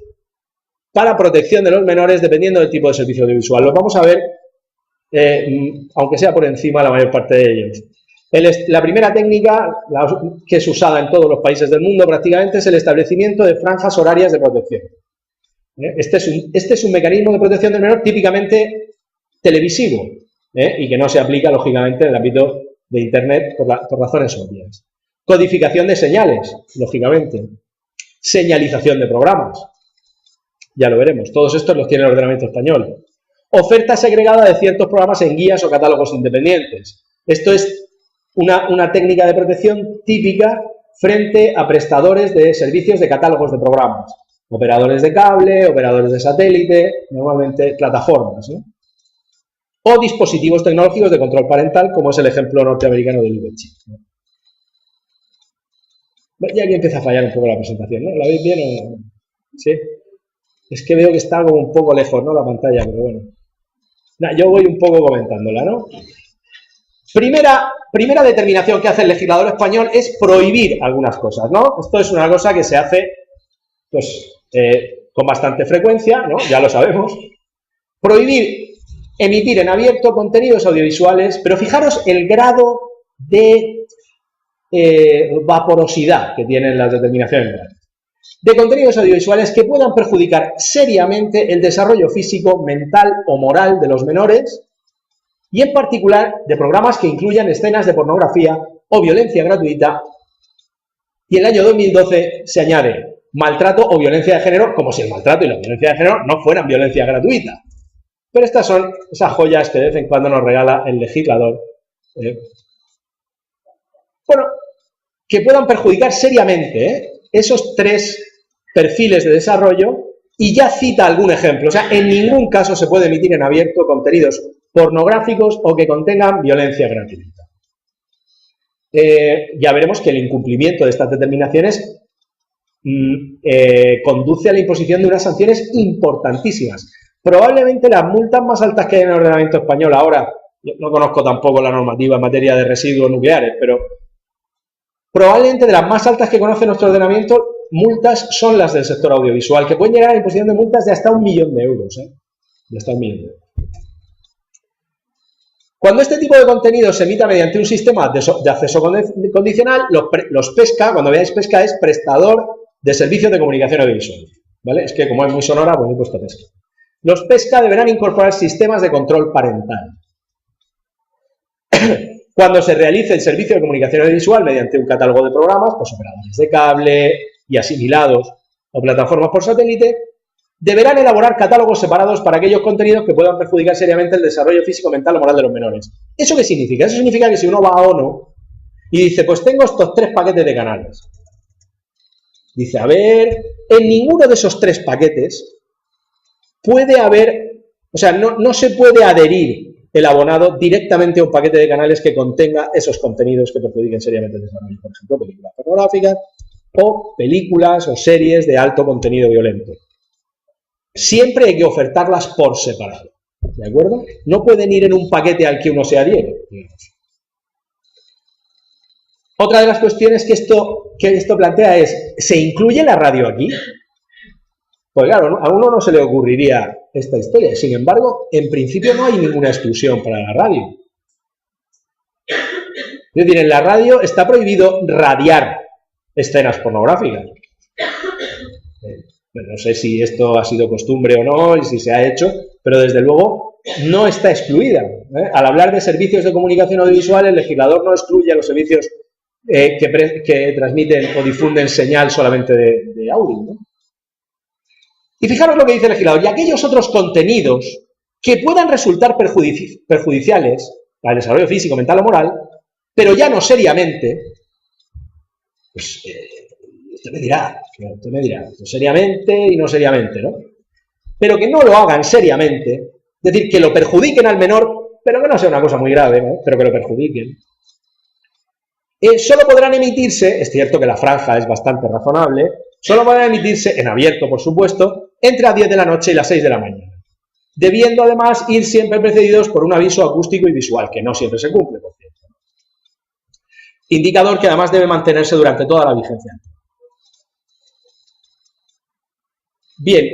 para protección de los menores dependiendo del tipo de servicio audiovisual. Los vamos a ver, aunque sea por encima la mayor parte de ellos. La primera técnica, que es usada en todos los países del mundo prácticamente, es el establecimiento de franjas horarias de protección. Este es un mecanismo de protección del menor típicamente televisivo y que no se aplica, lógicamente, en el ámbito de Internet por razones obvias. Codificación de señales, lógicamente. Señalización de programas. Ya lo veremos. Todos estos los tiene el ordenamiento español. Oferta segregada de ciertos programas en guías o catálogos independientes. Esto es una técnica de protección típica frente a prestadores de servicios de catálogos de programas. Operadores de cable, operadores de satélite, normalmente plataformas, ¿no? O dispositivos tecnológicos de control parental, como es el ejemplo norteamericano del IVCHIP. Ya aquí empieza a fallar un poco la presentación, ¿no? ¿La veis bien o no? ¿Sí? Es que veo que está como un poco lejos, ¿no? La pantalla, pero bueno. Yo voy un poco comentándola, ¿no? Primera determinación que hace el legislador español es prohibir algunas cosas, ¿no? Esto es una cosa que se hace, pues, con bastante frecuencia, ¿no? Ya lo sabemos. Prohibir emitir en abierto contenidos audiovisuales, pero fijaros el grado de vaporosidad que tienen las determinaciones de contenidos audiovisuales que puedan perjudicar seriamente el desarrollo físico, mental o moral de los menores y en particular de programas que incluyan escenas de pornografía o violencia gratuita, y en el año 2012 se añade maltrato o violencia de género, como si el maltrato y la violencia de género no fueran violencia gratuita. Pero estas son esas joyas que de vez en cuando nos regala el legislador. Bueno, que puedan perjudicar seriamente esos tres perfiles de desarrollo, y ya cita algún ejemplo. O sea, en ningún caso se puede emitir en abierto contenidos pornográficos o que contengan violencia gratuita. Ya veremos que el incumplimiento de estas determinaciones conduce a la imposición de unas sanciones importantísimas. Probablemente las multas más altas que hay en el ordenamiento español ahora, yo no conozco tampoco la normativa en materia de residuos nucleares, pero probablemente de las más altas que conoce nuestro ordenamiento, multas son las del sector audiovisual, que pueden llegar a la imposición de multas de hasta 1 millón de euros. De hasta 1 millón de euros. Cuando este tipo de contenido se emita mediante un sistema de acceso condicional, los PESCA, cuando veáis PESCA, es prestador de servicios de comunicación audiovisual. ¿Vale? Es que como es muy sonora, pues he puesto PESCA. Los PESCA deberán incorporar sistemas de control parental. Cuando se realice el servicio de comunicación audiovisual mediante un catálogo de programas, pues operadores de cable y asimilados o plataformas por satélite, deberán elaborar catálogos separados para aquellos contenidos que puedan perjudicar seriamente el desarrollo físico, mental o moral de los menores. ¿Eso qué significa? Eso significa que si uno va a ONO y dice, pues tengo estos 3 paquetes de canales. Dice, a ver, en ninguno de esos 3 paquetes puede haber, o sea, no se puede adherir el abonado directamente a un paquete de canales que contenga esos contenidos que perjudiquen seriamente el desarrollo. Por ejemplo, películas pornográficas o películas o series de alto contenido violento. Siempre hay que ofertarlas por separado, ¿de acuerdo? No pueden ir en un paquete al que uno se adhiere. Otra de las cuestiones que esto plantea es, ¿se incluye la radio aquí? Pues claro, a uno no se le ocurriría esta historia. Sin embargo, en principio no hay ninguna exclusión para la radio. Es decir, en la radio está prohibido radiar escenas pornográficas. No sé si esto ha sido costumbre o no, y si se ha hecho, pero desde luego no está excluida. Al hablar de servicios de comunicación audiovisual, el legislador no excluye a los servicios que transmiten o difunden señal solamente de audio, ¿no? Y fijaros lo que dice el legislador, y aquellos otros contenidos que puedan resultar perjudiciales para el desarrollo físico, mental o moral, pero ya no seriamente, pues usted me dirá, seriamente y no seriamente, ¿no? Pero que no lo hagan seriamente, es decir, que lo perjudiquen al menor, pero que no sea una cosa muy grave, ¿no? Pero que lo perjudiquen. Solo podrán emitirse, es cierto que la franja es bastante razonable, solo podrán emitirse, en abierto por supuesto, entre las 10 de la noche y las 6 de la mañana, debiendo además ir siempre precedidos por un aviso acústico y visual, que no siempre se cumple, por cierto. Indicador que además debe mantenerse durante toda la vigencia. Bien,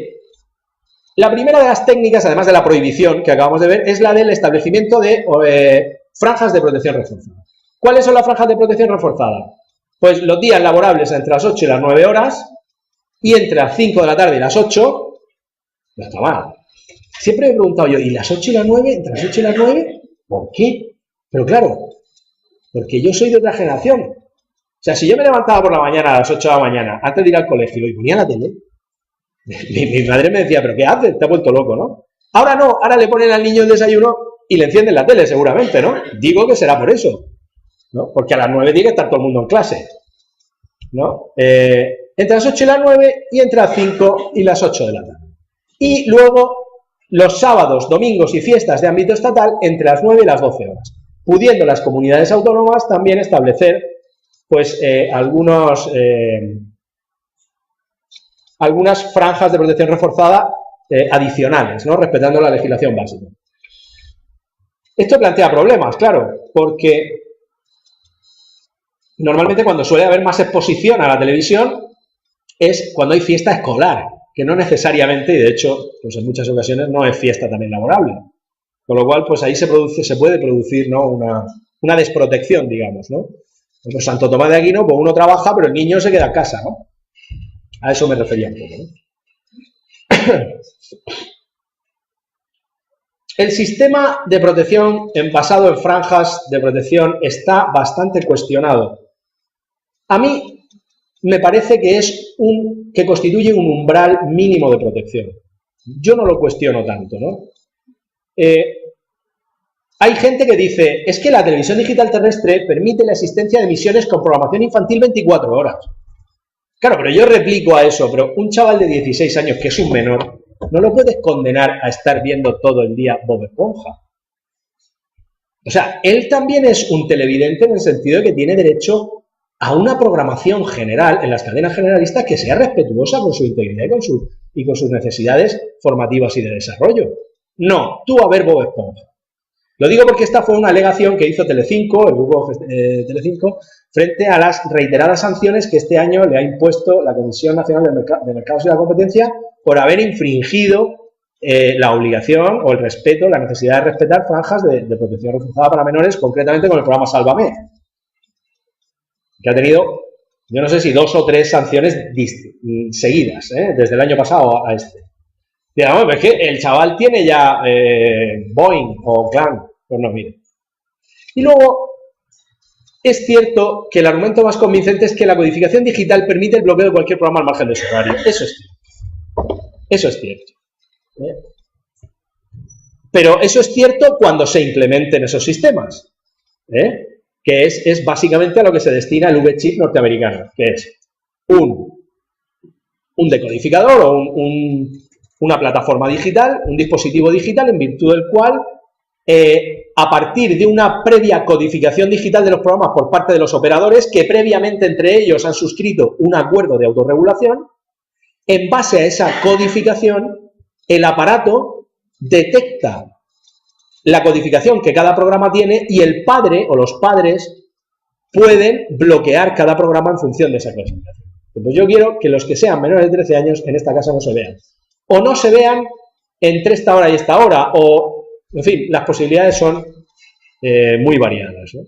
la primera de las técnicas, además de la prohibición que acabamos de ver, es la del establecimiento de franjas de protección reforzada. ¿Cuáles son las franjas de protección reforzada? Pues los días laborables entre las 8 y las 9 horas y entre las 5 de la tarde y las 8, no está mal. Siempre me he preguntado yo, ¿y las 8 y las 9? ¿Entre las 8 y las 9? ¿Por qué? Pero claro, porque yo soy de otra generación. O sea, si yo me levantaba por la mañana a las 8 de la mañana, antes de ir al colegio y ponía la tele, mi madre me decía, ¿pero qué haces? Te has vuelto loco, ¿no? Ahora no, ahora le ponen al niño el desayuno y le encienden la tele, seguramente, ¿no? Digo que será por eso, ¿no? Porque a las 9 tiene que estar todo el mundo en clase, ¿no? Entre las 8 y las 9 y entre las 5 y las 8 de la tarde. Y luego los sábados, domingos y fiestas de ámbito estatal entre las 9 y las 12 horas, pudiendo las comunidades autónomas también establecer pues algunas franjas de protección reforzada adicionales, ¿no? Respetando la legislación básica. Esto plantea problemas, claro, porque normalmente cuando suele haber más exposición a la televisión es cuando hay fiesta escolar, que no necesariamente, y de hecho, pues en muchas ocasiones no es fiesta también laborable. Con lo cual, pues ahí se puede producir, ¿no? una desprotección, digamos, ¿no? Pues Santo Tomás de Aquino, pues uno trabaja, pero el niño se queda en casa, ¿no? A eso me refería un poco, ¿no? El sistema de protección basado en franjas de protección está bastante cuestionado. A mí me parece que constituye un umbral mínimo de protección. Yo no lo cuestiono tanto, ¿no? Hay gente que dice, es que la televisión digital terrestre permite la existencia de emisiones con programación infantil 24 horas. Claro, pero yo replico a eso, pero un chaval de 16 años que es un menor, no lo puedes condenar a estar viendo todo el día Bob Esponja. O sea, él también es un televidente en el sentido de que tiene derecho a una programación general en las cadenas generalistas que sea respetuosa con su integridad y con sus necesidades formativas y de desarrollo. No, tú a ver Bob Esponja. Lo digo porque esta fue una alegación que hizo Telecinco, el grupo Telecinco, frente a las reiteradas sanciones que este año le ha impuesto la Comisión Nacional de Mercados y la Competencia por haber infringido la obligación o el respeto, la necesidad de respetar franjas de protección reforzada para menores, concretamente con el programa Sálvame, que ha tenido, yo no sé si 2 o 3 sanciones seguidas, desde el año pasado a este. Digamos, es que el chaval tiene ya Boeing o Clan, pues no, mire. Y luego, es cierto que el argumento más convincente es que la codificación digital permite el bloqueo de cualquier programa al margen de su horario. Eso es cierto. Eso es cierto. Pero eso es cierto cuando se implementen esos sistemas, que es básicamente a lo que se destina el V-chip norteamericano, que es un decodificador o una plataforma digital, un dispositivo digital en virtud del cual, a partir de una previa codificación digital de los programas por parte de los operadores, que previamente entre ellos han suscrito un acuerdo de autorregulación, en base a esa codificación, el aparato detecta la codificación que cada programa tiene y el padre o los padres pueden bloquear cada programa en función de esa codificación. Pues yo quiero que los que sean menores de 13 años en esta casa no se vean. O no se vean entre esta hora y esta hora, o, en fin, las posibilidades son muy variadas, ¿no?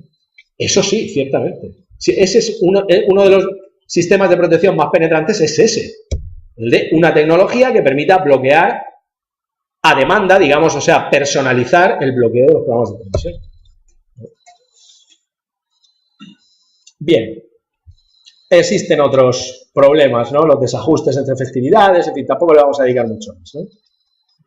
Eso sí, ciertamente. Sí, ese es uno de los sistemas de protección más penetrantes, es ese, el de una tecnología que permita bloquear a demanda, digamos, o sea, personalizar el bloqueo de los programas de televisión. Bien, existen otros problemas, ¿no? Los desajustes entre festividades, en fin, tampoco le vamos a dedicar mucho más, ¿no?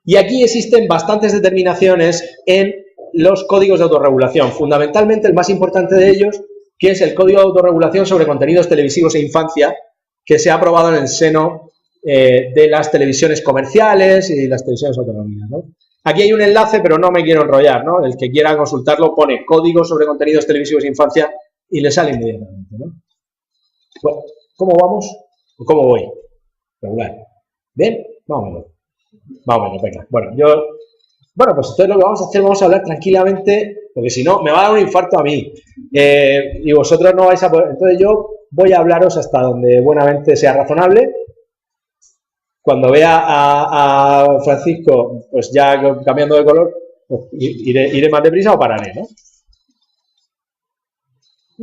Y aquí existen bastantes determinaciones en los códigos de autorregulación, fundamentalmente el más importante de ellos, que es el Código de Autorregulación sobre Contenidos Televisivos e Infancia, que se ha aprobado en el seno de las televisiones comerciales y las televisiones autonómicas, ¿no? Aquí hay un enlace, pero no me quiero enrollar, ¿no? El que quiera consultarlo pone Código sobre Contenidos Televisivos e Infancia y le sale inmediatamente, ¿no? Bueno, ¿cómo vamos? ¿Cómo voy? Regular. ¿Bien? Más o menos. Más o menos, venga. Bueno, pues entonces lo que vamos a hacer, vamos a hablar tranquilamente, porque si no, me va a dar un infarto a mí. Y vosotros no vais a poder. Entonces yo voy a hablaros hasta donde buenamente sea razonable. Cuando vea a Francisco, pues ya cambiando de color, pues iré más deprisa o pararé, ¿no?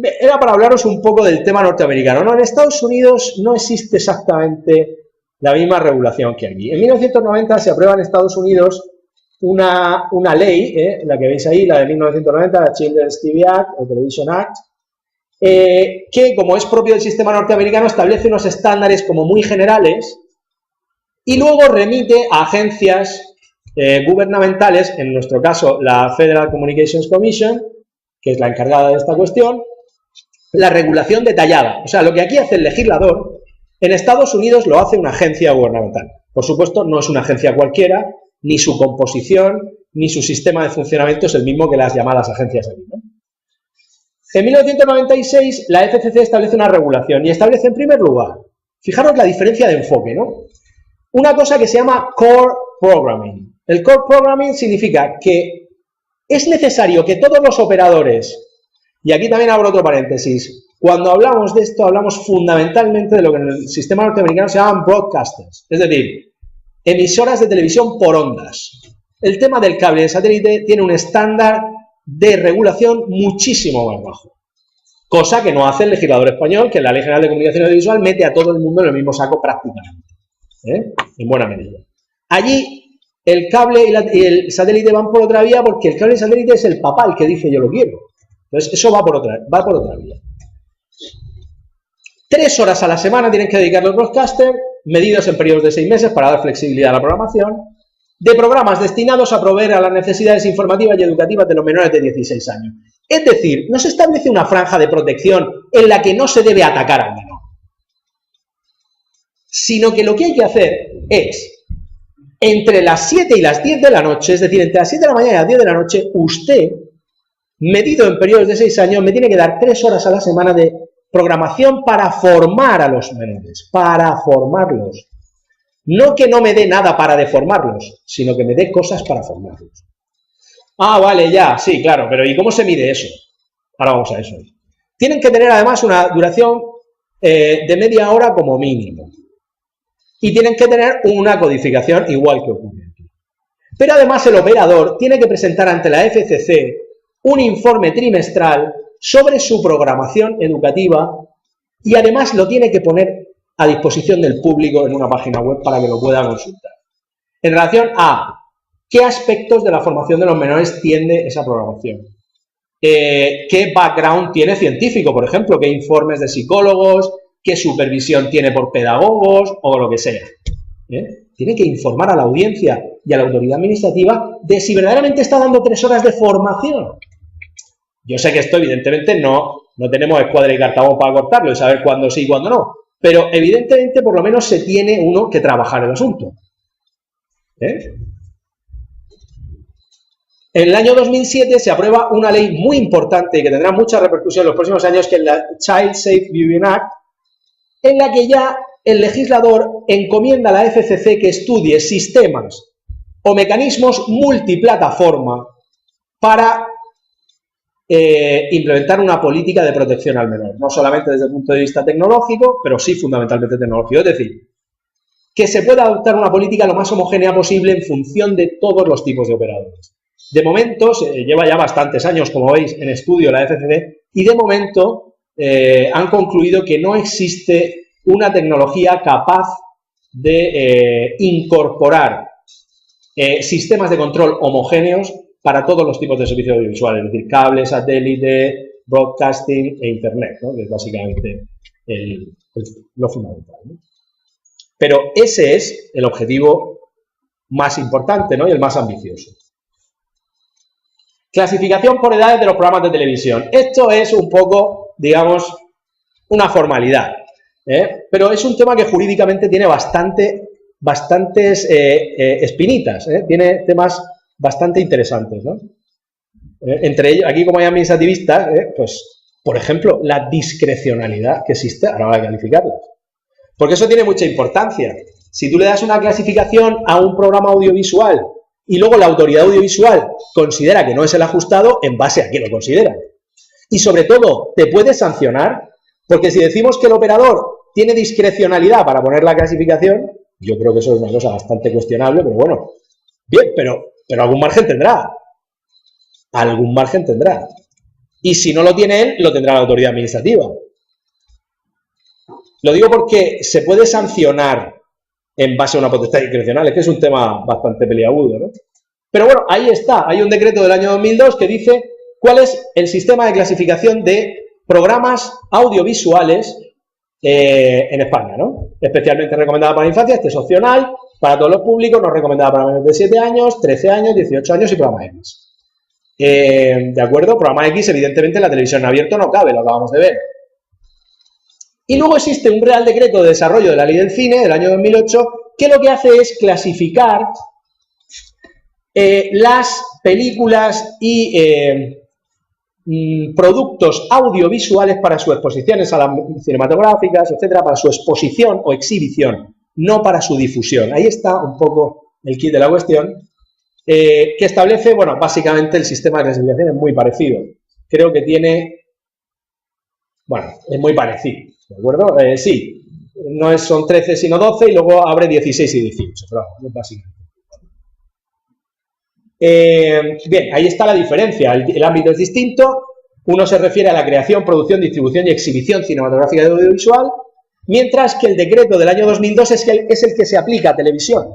Era para hablaros un poco del tema norteamericano, ¿no? En Estados Unidos no existe exactamente la misma regulación que aquí. En 1990 se aprueba en Estados Unidos una ley, la que veis ahí, la de 1990, la Children's TV Act o Television Act, que, como es propio del sistema norteamericano, establece unos estándares como muy generales y luego remite a agencias gubernamentales, en nuestro caso la Federal Communications Commission, que es la encargada de esta cuestión, la regulación detallada. O sea, lo que aquí hace el legislador, en Estados Unidos lo hace una agencia gubernamental. Por supuesto, no es una agencia cualquiera, ni su composición, ni su sistema de funcionamiento es el mismo que las llamadas agencias aquí, ¿no? En 1996, la FCC establece una regulación y establece, en primer lugar, fijaros la diferencia de enfoque, ¿no? Una cosa que se llama Core Programming. El Core Programming significa que es necesario que todos los operadores, y aquí también abro otro paréntesis, cuando hablamos de esto hablamos fundamentalmente de lo que en el sistema norteamericano se llaman broadcasters, es decir, emisoras de televisión por ondas. El tema del cable de satélite tiene un estándar de regulación muchísimo más bajo, cosa que no hace el legislador español, que en la Ley General de Comunicación Audiovisual mete a todo el mundo en el mismo saco prácticamente, en buena medida. Allí el cable y el satélite van por otra vía porque el cable y el satélite es el papá el que dice yo lo quiero. Entonces eso va por otra vía. 3 horas a la semana tienen que dedicar los broadcasters, medidos en periodos de 6 meses para dar flexibilidad a la programación, de programas destinados a proveer a las necesidades informativas y educativas de los menores de 16 años. Es decir, no se establece una franja de protección en la que no se debe atacar al menor, sino que lo que hay que hacer es, entre las 7 y las 10 de la noche, es decir, entre las 7 de la mañana y las 10 de la noche, usted, medido en periodos de 6 años, me tiene que dar 3 horas a la semana de programación para formar a los menores, para formarlos. No que no me dé nada para deformarlos, sino que me dé cosas para formarlos. Ah, vale, ya, sí, claro, pero ¿y cómo se mide eso? Ahora vamos a eso. Tienen que tener además una duración de media hora como mínimo. Y tienen que tener una codificación igual que ocurre aquí. Pero además el operador tiene que presentar ante la FCC un informe trimestral sobre su programación educativa y además lo tiene que poner a disposición del público en una página web para que lo pueda consultar. En relación a qué aspectos de la formación de los menores tiende esa programación. Qué background tiene científico, por ejemplo, qué informes de psicólogos, qué supervisión tiene por pedagogos o lo que sea. Tiene que informar a la audiencia y a la autoridad administrativa de si verdaderamente está dando 3 horas de formación. Yo sé que esto evidentemente no tenemos escuadra y cartabón para cortarlo y saber cuándo sí y cuándo no, pero evidentemente por lo menos se tiene uno que trabajar el asunto. En el año 2007 se aprueba una ley muy importante y que tendrá mucha repercusión en los próximos años, que es la Child Safe Viewing Act, en la que ya el legislador encomienda a la FCC que estudie sistemas o mecanismos multiplataforma para implementar una política de protección al menor, no solamente desde el punto de vista tecnológico, pero sí fundamentalmente tecnológico, es decir, que se pueda adoptar una política lo más homogénea posible en función de todos los tipos de operadores. De momento, lleva ya bastantes años, como veis, en estudio la FCC, y de momento han concluido que no existe una tecnología capaz de incorporar sistemas de control homogéneos para todos los tipos de servicios audiovisuales, es decir, cable, satélite, broadcasting e Internet, ¿no? Que es básicamente lo fundamental, ¿no? Pero ese es el objetivo más importante, ¿no? Y el más ambicioso. Clasificación por edades de los programas de televisión. Esto es un poco, digamos, una formalidad, pero es un tema que jurídicamente tiene bastantes espinitas, tiene temas bastante interesantes, ¿no? Entre ellos, aquí como hay administrativistas, pues, por ejemplo, la discrecionalidad que existe a la hora de calificarlas. Porque eso tiene mucha importancia. Si tú le das una clasificación a un programa audiovisual y luego la autoridad audiovisual considera que no es el ajustado, ¿en base a qué lo considera? Y sobre todo, te puede sancionar, porque si decimos que el operador tiene discrecionalidad para poner la clasificación, yo creo que eso es una cosa bastante cuestionable, pero bueno, bien, pero algún margen tendrá. Algún margen tendrá. Y si no lo tiene él, lo tendrá la autoridad administrativa. Lo digo porque se puede sancionar en base a una potestad discrecional, es que es un tema bastante peliagudo, ¿no? Pero bueno, ahí está, hay un decreto del año 2002 que dice cuál es el sistema de clasificación de programas audiovisuales en España, ¿no? Especialmente recomendada para la infancia, este es opcional, para todos los públicos, no recomendada para menores de 7 años, 13 años, 18 años y programa X. ¿De acuerdo? Programa X, evidentemente, en la televisión abierta no cabe, lo acabamos de ver. Y luego existe un Real Decreto de Desarrollo de la Ley del Cine del año 2008 que lo que hace es clasificar las películas y productos audiovisuales para sus exposiciones a las cinematográficas, etcétera, para su exposición o exhibición, no para su difusión. Ahí está un poco el kit de la cuestión, que establece, bueno, básicamente el sistema de clasificación es muy parecido. Creo que tiene, bueno, es muy parecido, ¿de acuerdo? Sí, no son 13 sino 12 y luego abre 16 y 18, pero es básicamente. Bien, ahí está la diferencia, el ámbito es distinto, uno se refiere a la creación, producción, distribución y exhibición cinematográfica y audiovisual, mientras que el decreto del año 2002 es el que se aplica a televisión,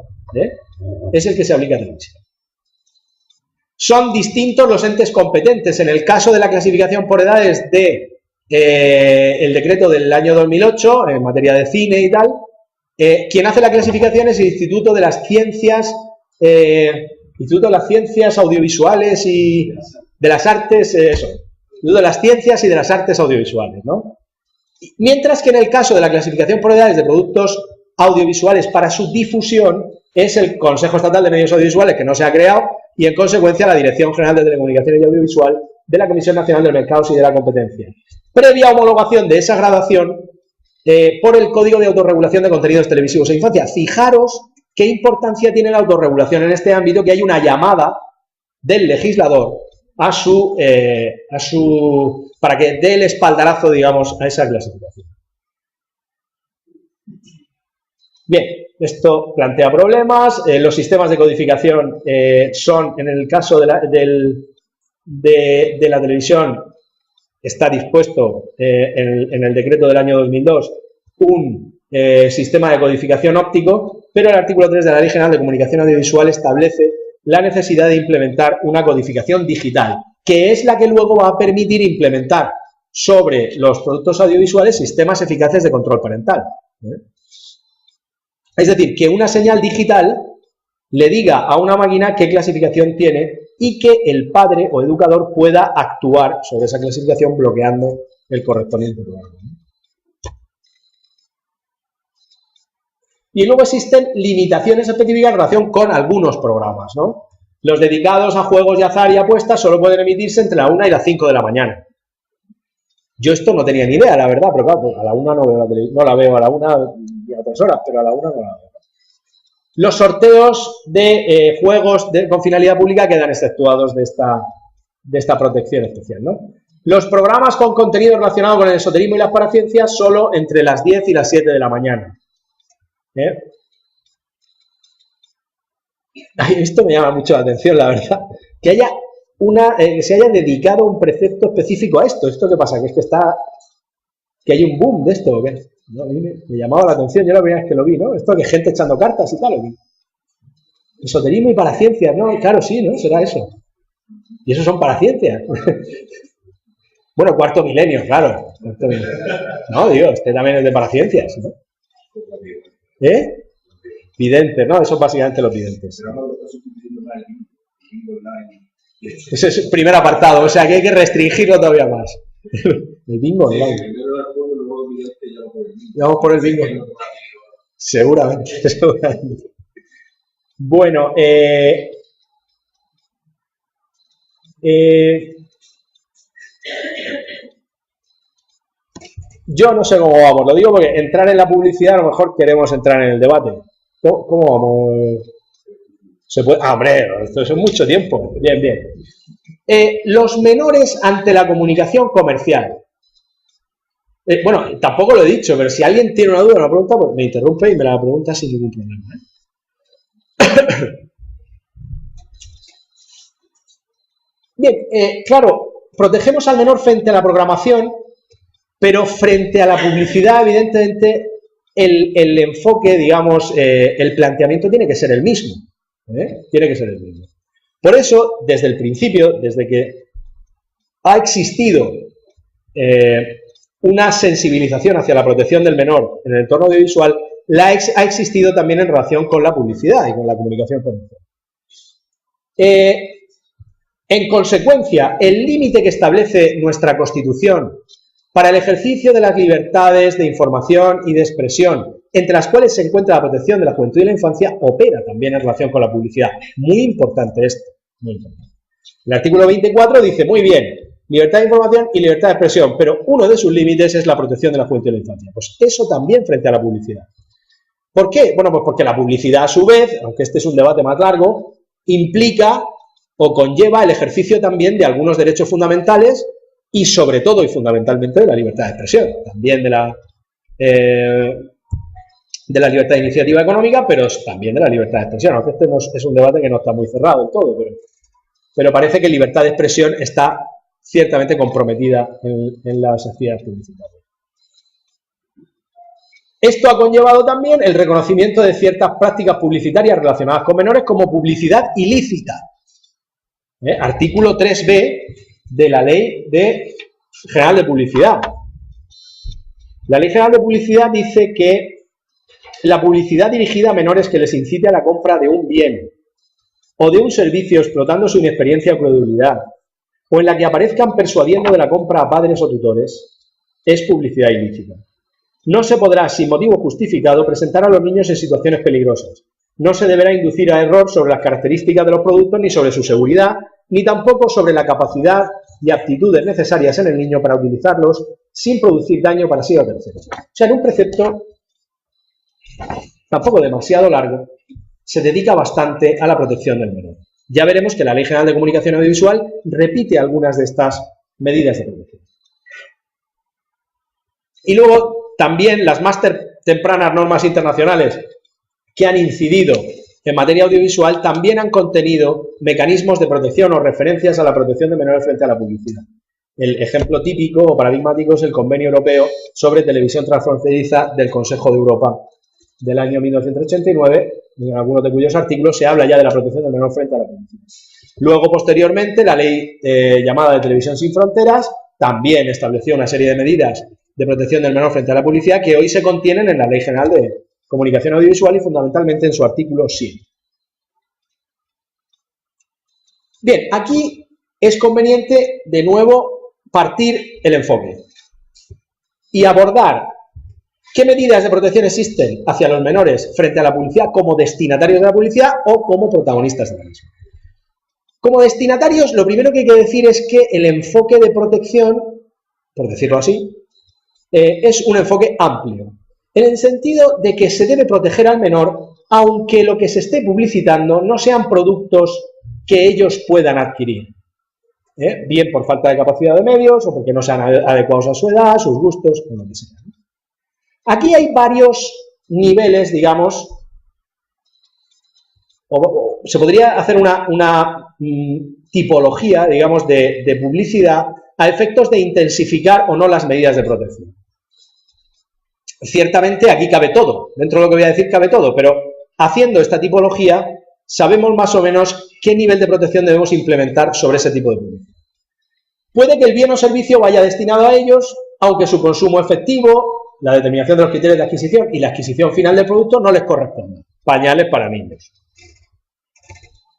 es el que se aplica a televisión. Son distintos los entes competentes. En el caso de la clasificación por edades de el decreto del año 2008, en materia de cine y tal, quien hace la clasificación es el Instituto de las Ciencias Audiovisuales y de las Artes, Instituto de las Ciencias y de las Artes Audiovisuales, ¿no? Mientras que en el caso de la clasificación por edades de productos audiovisuales para su difusión es el Consejo Estatal de Medios Audiovisuales, que no se ha creado, y en consecuencia la Dirección General de Telecomunicaciones y Audiovisual de la Comisión Nacional del Mercado y de la Competencia. Previa homologación de esa graduación por el Código de Autorregulación de Contenidos Televisivos e Infancia. Fijaros qué importancia tiene la autorregulación en este ámbito, que hay una llamada del legislador para que dé el espaldarazo, digamos, a esa clasificación. Bien, esto plantea problemas. Los sistemas de codificación son, en el caso de la televisión, está dispuesto en el decreto del año 2002 un sistema de codificación óptico, pero el artículo 3 de la Ley General de Comunicación Audiovisual establece la necesidad de implementar una codificación digital, que es la que luego va a permitir implementar sobre los productos audiovisuales sistemas eficaces de control parental. Es decir, que una señal digital le diga a una máquina qué clasificación tiene y que el padre o educador pueda actuar sobre esa clasificación bloqueando el correspondiente programa. Y luego existen limitaciones específicas en relación con algunos programas, ¿no? Los dedicados a juegos de azar y apuestas solo pueden emitirse entre la 1 y las 5 de la mañana. Yo esto no tenía ni idea, la verdad, pero claro, pues a la 1 no veo la televisión, no la veo a la 1 y a otras horas, pero a la 1 no la veo. Los sorteos de juegos con finalidad pública quedan exceptuados de esta protección especial, ¿no? Los programas con contenido relacionado con el esoterismo y las paraciencias solo entre las 10 y las 7 de la mañana. Esto me llama mucho la atención, la verdad, que haya se haya dedicado un precepto específico a esto. ¿Esto qué pasa? Que hay un boom de esto, ¿o qué? No, a mí me llamaba la atención, yo la primera vez que lo vi, ¿no? Esto que gente echando cartas y tal, ¿o qué? Esoterismo y paraciencias, ¿no? Claro, sí, ¿no? Será eso. Y eso son paraciencias. Bueno, cuarto milenio, claro. Cuarto milenio. No, digo, este también es de paraciencias, ¿no? ¿Eh? Videntes, ¿no? Eso básicamente los videntes. Ese es el primer apartado, o sea que hay que restringirlo todavía más. El bingo online. Vamos por el bingo. Seguramente, seguramente. Bueno, yo no sé cómo vamos, lo digo porque entrar en la publicidad a lo mejor queremos entrar en el debate. ¿Cómo vamos? ¿Se puede? Ah, hombre, esto es mucho tiempo. Bien, bien. Los menores ante la comunicación comercial. Bueno, tampoco lo he dicho, pero si alguien tiene una duda o una pregunta, pues me interrumpe y me la pregunta sin ningún problema. Bien, claro, protegemos al menor frente a la programación, pero frente a la publicidad, evidentemente, el enfoque, digamos, el planteamiento tiene que ser el mismo. Tiene que ser el mismo. Por eso, desde el principio, desde que ha existido una sensibilización hacia la protección del menor en el entorno audiovisual, ha existido también en relación con la publicidad y con la comunicación comercial. En consecuencia, el límite que establece nuestra Constitución para el ejercicio de las libertades de información y de expresión, entre las cuales se encuentra la protección de la juventud y la infancia, opera también en relación con la publicidad. Muy importante esto. Muy importante. El artículo 24 dice, muy bien, libertad de información y libertad de expresión, pero uno de sus límites es la protección de la juventud y la infancia. Pues eso también frente a la publicidad. ¿Por qué? Bueno, pues porque la publicidad, a su vez, aunque este es un debate más largo, implica o conlleva el ejercicio también de algunos derechos fundamentales y sobre todo y fundamentalmente de la libertad de expresión, también de la libertad de iniciativa económica, pero también de la libertad de expresión, aunque este es un debate que no está muy cerrado del todo, pero parece que libertad de expresión está ciertamente comprometida en las actividades publicitarias. Esto ha conllevado también el reconocimiento de ciertas prácticas publicitarias relacionadas con menores como publicidad ilícita. Artículo 3b de la Ley General de Publicidad. La Ley General de Publicidad dice que la publicidad dirigida a menores que les incite a la compra de un bien o de un servicio explotando su inexperiencia o credulidad, o en la que aparezcan persuadiendo de la compra a padres o tutores, es publicidad ilícita. No se podrá, sin motivo justificado, presentar a los niños en situaciones peligrosas. No se deberá inducir a error sobre las características de los productos, ni sobre su seguridad, ni tampoco sobre la capacidad y aptitudes necesarias en el niño para utilizarlos sin producir daño para sí o terceros. O sea, en un precepto tampoco demasiado largo, se dedica bastante a la protección del menor. Ya veremos que la Ley General de Comunicación Audiovisual repite algunas de estas medidas de protección. Y luego también las más tempranas normas internacionales que han incidido en materia audiovisual también han contenido mecanismos de protección o referencias a la protección de menores frente a la publicidad. El ejemplo típico o paradigmático es el Convenio Europeo sobre Televisión Transfronteriza del Consejo de Europa del año 1989, en algunos de cuyos artículos se habla ya de la protección del menor frente a la publicidad. Luego, posteriormente, la ley llamada de Televisión Sin Fronteras también estableció una serie de medidas de protección del menor frente a la publicidad que hoy se contienen en la Ley General de Comunicación Audiovisual y fundamentalmente en su artículo 7. Bien, aquí es conveniente de nuevo partir el enfoque y abordar qué medidas de protección existen hacia los menores frente a la publicidad como destinatarios de la publicidad o como protagonistas de la misma. Como destinatarios, lo primero que hay que decir es que el enfoque de protección, por decirlo así, es un enfoque amplio, en el sentido de que se debe proteger al menor aunque lo que se esté publicitando no sean productos que ellos puedan adquirir, bien por falta de capacidad de medios o porque no sean adecuados a su edad, sus gustos, o lo que sea. Aquí hay varios niveles, digamos, o se podría hacer una tipología, digamos, de publicidad a efectos de intensificar o no las medidas de protección. Ciertamente aquí cabe todo, dentro de lo que voy a decir cabe todo, pero haciendo esta tipología sabemos más o menos qué nivel de protección debemos implementar sobre ese tipo de publicidad. puede que el bien o servicio vaya destinado a ellos, aunque su consumo efectivo, la determinación de los criterios de adquisición y la adquisición final del producto no les corresponda. Pañales para niños.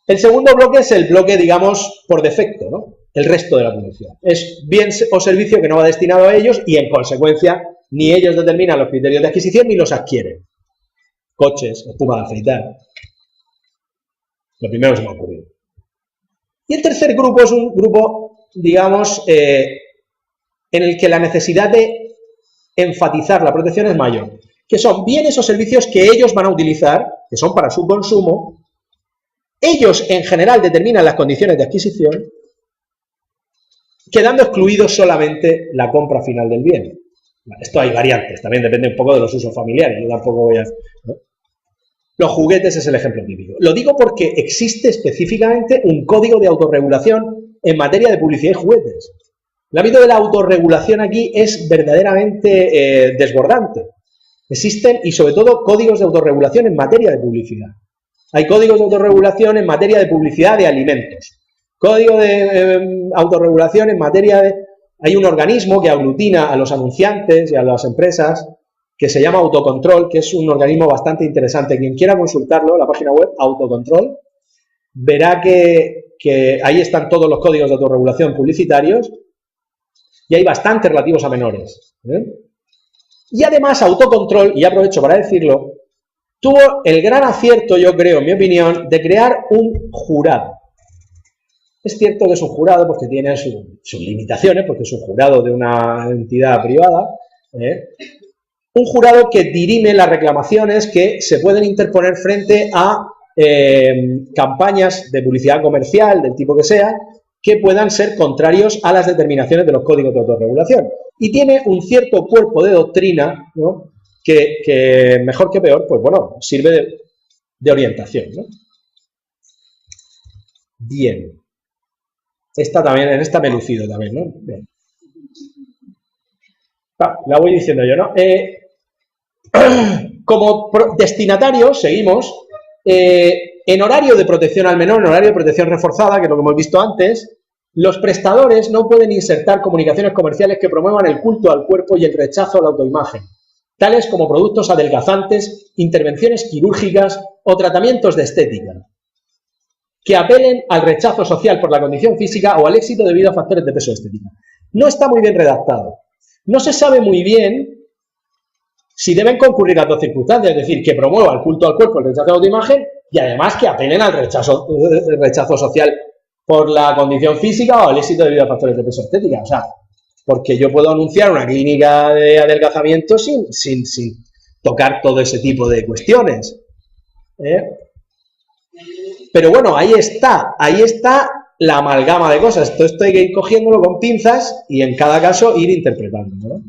El segundo bloque es el bloque, digamos, por defecto, ¿no? El resto de la publicidad. Es bien o servicio que no va destinado a ellos y, en consecuencia, ni ellos determinan los criterios de adquisición ni los adquieren. Coches, espuma de afeitar. Lo primero que se me ha ocurrido. Y el tercer grupo es un grupo, digamos, en el que la necesidad de enfatizar la protección es mayor, que son bienes o servicios que ellos van a utilizar, que son para su consumo. Ellos, en general, determinan las condiciones de adquisición, quedando excluidos solamente la compra final del bien. Esto hay variantes, también depende un poco de los usos familiares, yo tampoco voy a... ¿no? Los juguetes es el ejemplo típico. Lo digo porque existe específicamente un código de autorregulación en materia de publicidad y juguetes. El ámbito de la autorregulación aquí es verdaderamente desbordante. Existen, y sobre todo, códigos de autorregulación en materia de publicidad. Hay códigos de autorregulación en materia de publicidad de alimentos. Código de autorregulación en materia de... Hay un organismo que aglutina a los anunciantes y a las empresas que se llama Autocontrol, que es un organismo bastante interesante. Quien quiera consultarlo, la página web Autocontrol, verá que ahí están todos los códigos de autorregulación publicitarios y hay bastantes relativos a menores. Y además Autocontrol, y aprovecho para decirlo, tuvo el gran acierto, yo creo, en mi opinión, de crear un jurado. Es cierto que es un jurado porque tiene sus limitaciones, porque es un jurado de una entidad privada, un jurado que dirime las reclamaciones que se pueden interponer frente a campañas de publicidad comercial, del tipo que sea, que puedan ser contrarios a las determinaciones de los códigos de autorregulación. Y tiene un cierto cuerpo de doctrina, ¿no?, que mejor que peor, pues bueno, sirve de orientación, ¿no? Bien. En esta me he lucido también, ¿no? Bien. La voy diciendo yo, ¿no? Como destinatarios, seguimos, en horario de protección al menor, en horario de protección reforzada, que es lo que hemos visto antes, los prestadores no pueden insertar comunicaciones comerciales que promuevan el culto al cuerpo y el rechazo a la autoimagen, tales como productos adelgazantes, intervenciones quirúrgicas o tratamientos de estética, que apelen al rechazo social por la condición física o al éxito debido a factores de peso estética. No está muy bien redactado. No se sabe muy bien si deben concurrir las dos circunstancias, es decir, que promueva el culto al cuerpo, el rechazo a la autoimagen, y además que apelen al rechazo social por la condición física o al éxito debido a factores de peso estética. O sea, porque yo puedo anunciar una clínica de adelgazamiento sin tocar todo ese tipo de cuestiones. Pero bueno, ahí está la amalgama de cosas. Todo esto hay que ir cogiéndolo con pinzas y en cada caso ir interpretándolo, ¿no?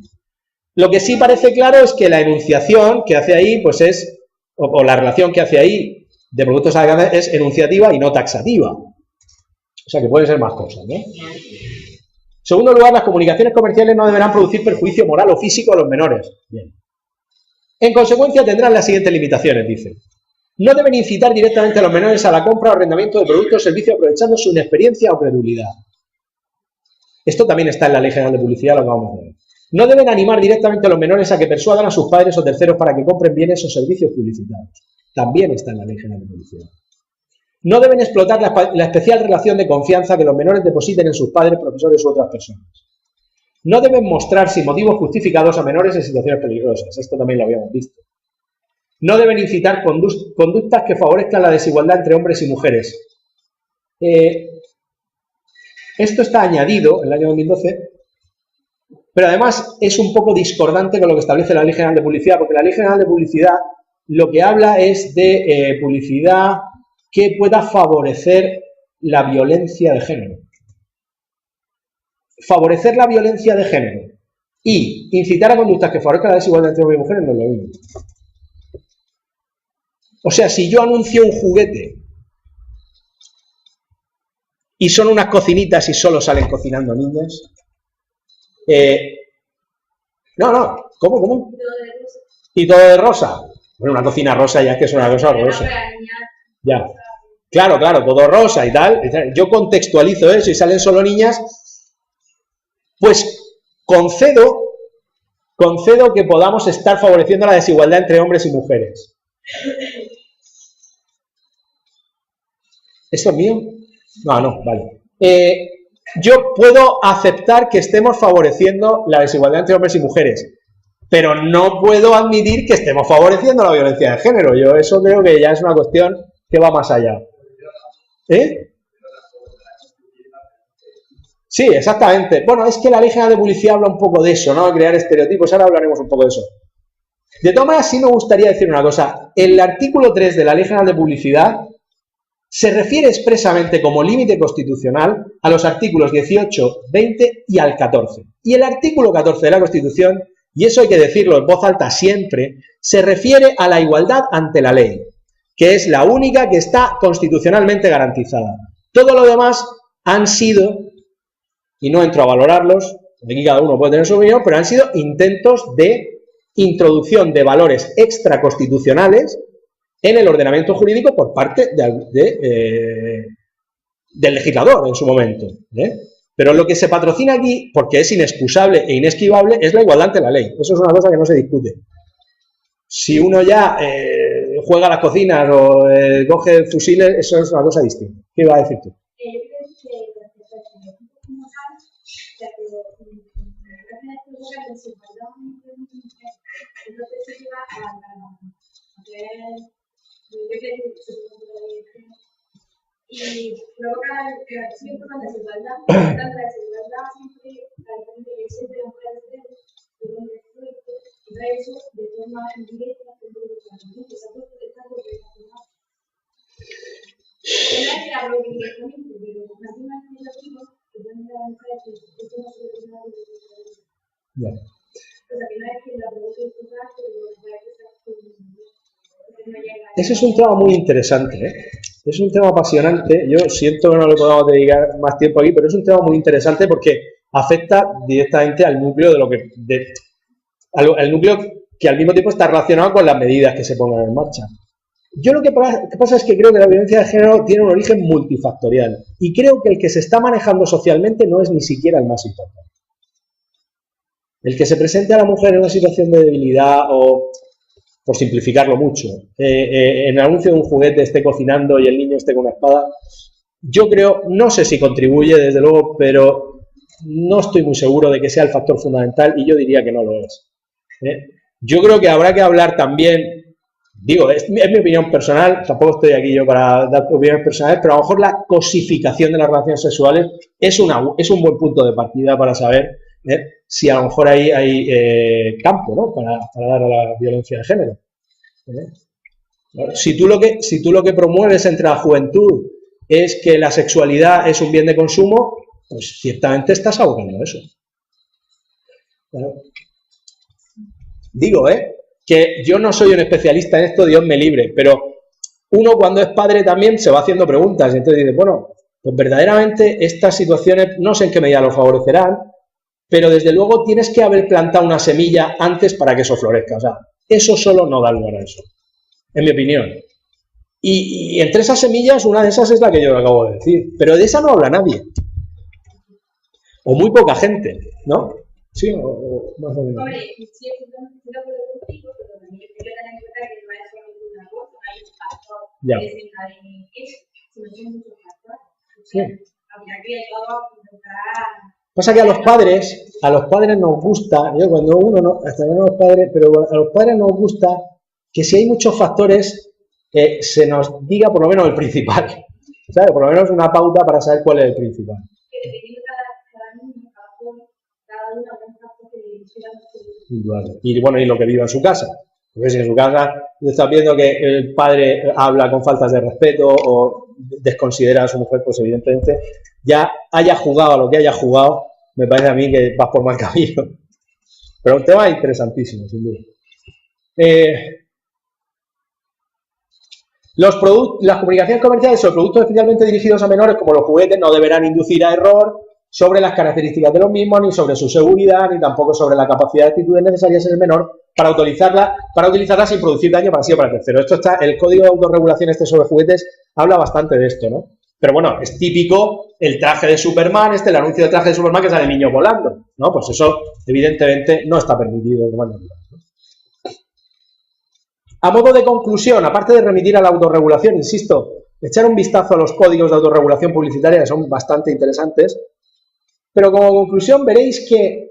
Lo que sí parece claro es que la enunciación que hace ahí, pues es, o la relación que hace ahí de productos adelgazantes es enunciativa y no taxativa. O sea que pueden ser más cosas, ¿no? En segundo lugar, las comunicaciones comerciales no deberán producir perjuicio moral o físico a los menores. Bien. En consecuencia, tendrán las siguientes limitaciones, dice. No deben incitar directamente a los menores a la compra o arrendamiento de productos o servicios aprovechando su inexperiencia o credulidad. Esto también está en la Ley General de Publicidad, lo acabamos de ver. No deben animar directamente a los menores a que persuadan a sus padres o terceros para que compren bienes o servicios publicitarios. También está en la Ley General de Publicidad. No deben explotar la especial relación de confianza que los menores depositen en sus padres, profesores u otras personas. No deben mostrar sin motivos justificados a menores en situaciones peligrosas. Esto también lo habíamos visto. No deben incitar conductas que favorezcan la desigualdad entre hombres y mujeres. Esto está añadido en el año 2012, pero además es un poco discordante con lo que establece la Ley General de Publicidad, porque la Ley General de Publicidad lo que habla es de publicidad que pueda favorecer la violencia de género. Favorecer la violencia de género y incitar a conductas que favorezcan la desigualdad entre hombres y mujeres no es lo mismo. O sea, si yo anuncio un juguete y son unas cocinitas y solo salen cocinando niñas, ¿cómo? Y todo de rosa. Bueno, una cocina rosa ya es que es una cosa rosa. Ya. Claro, todo rosa y tal. Yo contextualizo eso y salen solo niñas. Pues concedo que podamos estar favoreciendo la desigualdad entre hombres y mujeres. ¿Esto es mío? No, vale. Yo puedo aceptar que estemos favoreciendo la desigualdad entre hombres y mujeres, pero no puedo admitir que estemos favoreciendo la violencia de género. Yo eso creo que ya es una cuestión que va más allá. Sí, exactamente. Bueno, es que la Ley General de Publicidad habla un poco de eso, ¿no? Crear estereotipos. Ahora hablaremos un poco de eso. De todas maneras, sí me gustaría decir una cosa. El artículo 3 de la Ley General de Publicidad se refiere expresamente como límite constitucional a los artículos 18, 20 y al 14. Y el artículo 14 de la Constitución, y eso hay que decirlo en voz alta siempre, se refiere a la igualdad ante la ley, que es la única que está constitucionalmente garantizada. Todo lo demás han sido, y no entro a valorarlos, aquí cada uno puede tener su opinión, pero han sido intentos de introducción de valores extraconstitucionales en el ordenamiento jurídico por parte del legislador en su momento. Pero lo que se patrocina aquí, porque es inexcusable e inesquivable, es la igualdad ante la ley. Eso es una cosa que no se discute. Si uno ya juega a las cocinas o coge fusiles, eso es una cosa distinta. ¿Qué iba a decir tú? Y provoca siempre una desigualdad, tanta desigualdad siempre la mujer de donde fuerte, y eso de forma indirecta, o sea, todo está relacionado. No es que la hablo directamente, pero más de una negativa, que también la mujer que esto no se ve nada de la. O sea, que no es que la pregunta es total, pero la mujer que está. Ese es un tema muy interesante, Es un tema apasionante. Yo siento que no le podamos dedicar más tiempo aquí, pero es un tema muy interesante porque afecta directamente al núcleo de lo que... al núcleo que al mismo tiempo está relacionado con las medidas que se pongan en marcha. Yo lo que pasa es que creo que la violencia de género tiene un origen multifactorial y creo que el que se está manejando socialmente no es ni siquiera el más importante. El que se presente a la mujer en una situación de debilidad o... por simplificarlo mucho, en el anuncio de un juguete esté cocinando y el niño esté con una espada, yo creo, no sé si contribuye desde luego, pero no estoy muy seguro de que sea el factor fundamental y yo diría que no lo es. Yo creo que habrá que hablar también, digo, es mi opinión personal, tampoco estoy aquí yo para dar opiniones personales, pero a lo mejor la cosificación de las relaciones sexuales es un buen punto de partida para saber si a lo mejor ahí hay campo, ¿no? para dar a la violencia de género. Si tú lo que promueves entre la juventud es que la sexualidad es un bien de consumo, pues ciertamente estás abocando a eso. Digo, que yo no soy un especialista en esto, Dios me libre, pero uno cuando es padre también se va haciendo preguntas y entonces dice, bueno, pues verdaderamente estas situaciones no sé en qué medida lo favorecerán, pero desde luego tienes que haber plantado una semilla antes para que eso florezca. O sea, eso solo no da lugar a eso, en mi opinión. Y entre esas semillas, una de esas es la que yo acabo de decir. Pero de esa no habla nadie. O muy poca gente, ¿no? Sí, o más o menos. Hombre, sí, estoy de acuerdo contigo, pero también hay que tener en cuenta que no es solamente una cosa, hay un factor que desencadena eso, sino que hay muchos factores. Sí. Habría que todo intentar... Pasa que a los padres nos gusta, cuando uno no, hasta que no los padres, pero a los padres nos gusta que si hay muchos factores, se nos diga por lo menos el principal, ¿sabes? Por lo menos una pauta para saber cuál es el principal. Y bueno, y lo que viva en su casa. Porque si en su casa estás viendo que el padre habla con faltas de respeto o desconsidera a su mujer, pues evidentemente ya haya jugado a lo que haya jugado, me parece a mí que vas por mal camino. Pero un tema interesantísimo, sin duda. Las comunicaciones comerciales sobre productos especialmente dirigidos a menores, como los juguetes, no deberán inducir a error sobre las características de los mismos, ni sobre su seguridad, ni tampoco sobre la capacidad de actitudes necesarias en el menor para utilizarla sin producir daño para sí o para el tercero. Esto está, el Código de Autorregulación sobre juguetes habla bastante de esto, ¿no? Pero bueno, es típico el traje de Superman, el anuncio del traje de Superman que sale el niño volando, ¿no? Pues eso, evidentemente, no está permitido. A modo de conclusión, aparte de remitir a la autorregulación, insisto, echar un vistazo a los códigos de autorregulación publicitaria que son bastante interesantes, pero como conclusión veréis que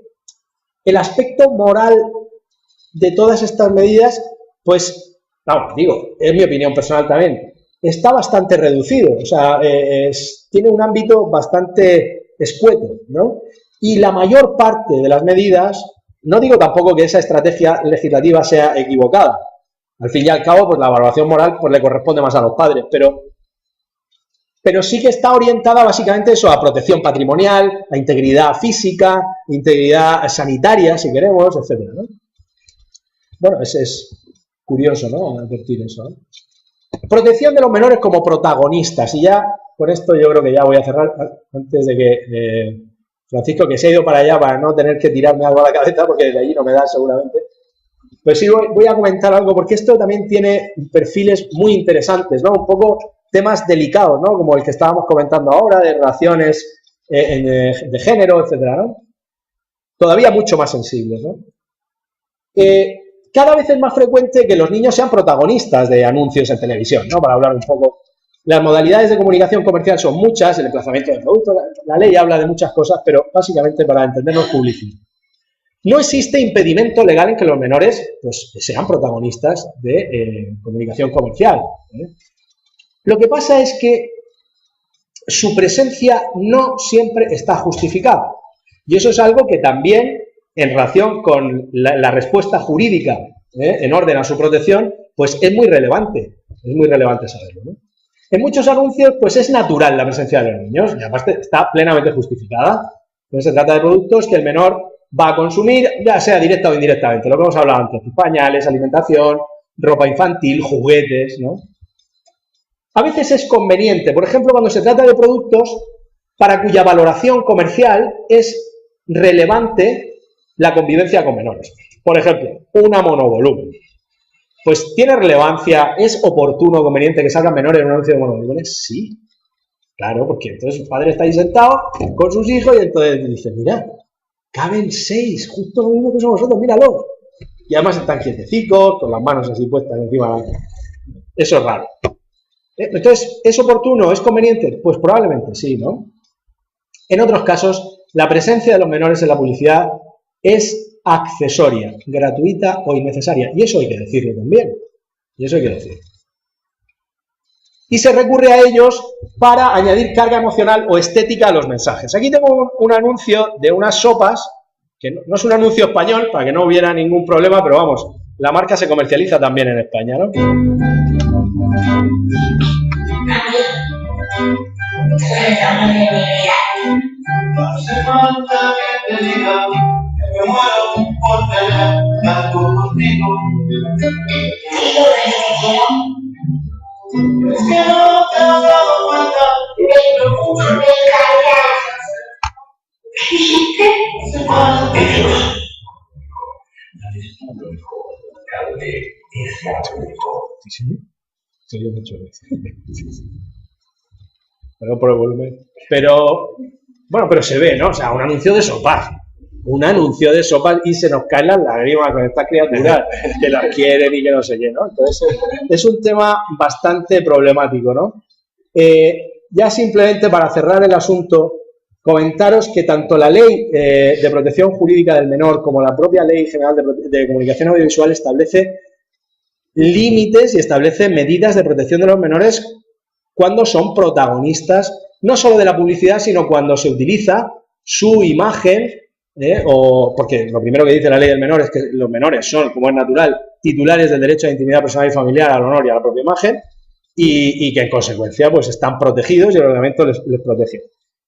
el aspecto moral de todas estas medidas, pues, vamos, digo, es mi opinión personal también, está bastante reducido, o sea, tiene un ámbito bastante escueto, ¿no? Y la mayor parte de las medidas, no digo tampoco que esa estrategia legislativa sea equivocada, al fin y al cabo, pues la evaluación moral pues le corresponde más a los padres, pero sí que está orientada básicamente eso, a protección patrimonial, a integridad física, integridad sanitaria, si queremos, etcétera, ¿no? Bueno, es curioso, ¿no?, advertir eso, ¿no? Protección de los menores como protagonistas, y ya con esto yo creo que ya voy a cerrar, antes de que Francisco, que se ha ido para allá para no tener que tirarme algo a la cabeza, porque desde allí no me da seguramente. Pues sí, voy a comentar algo, porque esto también tiene perfiles muy interesantes, ¿no? Un poco temas delicados, ¿no? Como el que estábamos comentando ahora, de relaciones de género, etcétera, ¿no? Todavía mucho más sensibles, ¿no? Cada vez es más frecuente que los niños sean protagonistas de anuncios en televisión, ¿no? Para hablar un poco. Las modalidades de comunicación comercial son muchas, el emplazamiento del producto, la ley habla de muchas cosas, pero básicamente para entendernos publicidad. No existe impedimento legal en que los menores pues, sean protagonistas de comunicación comercial, ¿eh? Lo que pasa es que su presencia no siempre está justificada. Y eso es algo que también, en relación con la respuesta jurídica en orden a su protección, pues es muy relevante saberlo, ¿no? En muchos anuncios, pues es natural la presencia de los niños, y aparte está plenamente justificada. Entonces se trata de productos que el menor va a consumir, ya sea directa o indirectamente, lo que hemos hablado antes, pañales, alimentación, ropa infantil, juguetes, ¿no? A veces es conveniente, por ejemplo, cuando se trata de productos para cuya valoración comercial es relevante la convivencia con menores. Por ejemplo, una monovolumen. Pues tiene relevancia, es oportuno o conveniente que salgan menores en un anuncio de monovolúmenes. Sí, claro, porque entonces su padre está ahí sentado con sus hijos y entonces dice, mira, caben 6, justo lo mismo que somos nosotros, míralo. Y además están quietecicos, con las manos así puestas encima. Eso es raro. Entonces, ¿es oportuno? ¿Es conveniente? Pues probablemente sí, ¿no? En otros casos, la presencia de los menores en la publicidad es accesoria, gratuita o innecesaria. Y eso hay que decirlo también. Y eso hay que decirlo. Y se recurre a ellos para añadir carga emocional o estética a los mensajes. Aquí tengo un anuncio de unas sopas, que no es un anuncio español, para que no hubiera ningún problema, pero vamos, la marca se comercializa también en España, ¿no? Perdón por el volumen. Pero, bueno, pero se ve, ¿no? O sea, un anuncio de sopas. Un anuncio de sopas y se nos caen las lágrimas con estas criaturas que las quieren y que no sé qué, ¿no? Entonces, es un tema bastante problemático, ¿no? Ya simplemente para cerrar el asunto, comentaros que tanto la Ley de Protección Jurídica del Menor como la propia Ley General de Comunicación Audiovisual establece límites y establece medidas de protección de los menores cuando son protagonistas, no solo de la publicidad, sino cuando se utiliza su imagen, porque lo primero que dice la ley del menor es que los menores son, como es natural, titulares del derecho a la intimidad personal y familiar, al honor y a la propia imagen, y que en consecuencia pues están protegidos y el reglamento les protege.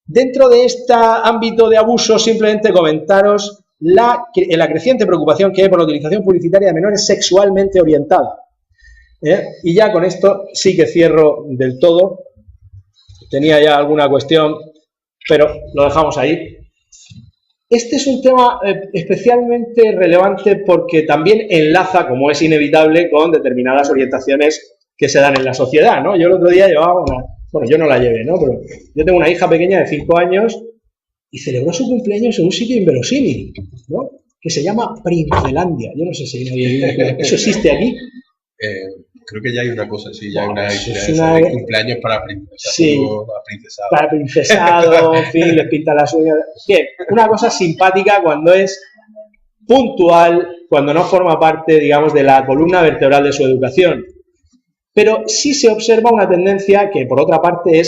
Dentro de este ámbito de abuso, simplemente comentaros la creciente preocupación que hay por la utilización publicitaria de menores sexualmente orientada. Y ya con esto sí que cierro del todo. Tenía ya alguna cuestión, pero lo dejamos ahí. Este es un tema especialmente relevante porque también enlaza, como es inevitable, con determinadas orientaciones que se dan en la sociedad, ¿no? Yo el otro día llevaba bueno, yo no la llevé, ¿no? Pero yo tengo una hija pequeña de 5 años y celebró su cumpleaños en un sitio inverosímil, ¿no? Que se llama Princelandia. Yo no sé si ¿eso existe aquí? Creo que ya hay una cosa así, ya hay una historia de cumpleaños para princesas. Sí, para princesado, en fin, les pintan las uñas. Bien, una cosa simpática cuando es puntual, cuando no forma parte, digamos, de la columna vertebral de su educación. Pero sí se observa una tendencia que, por otra parte,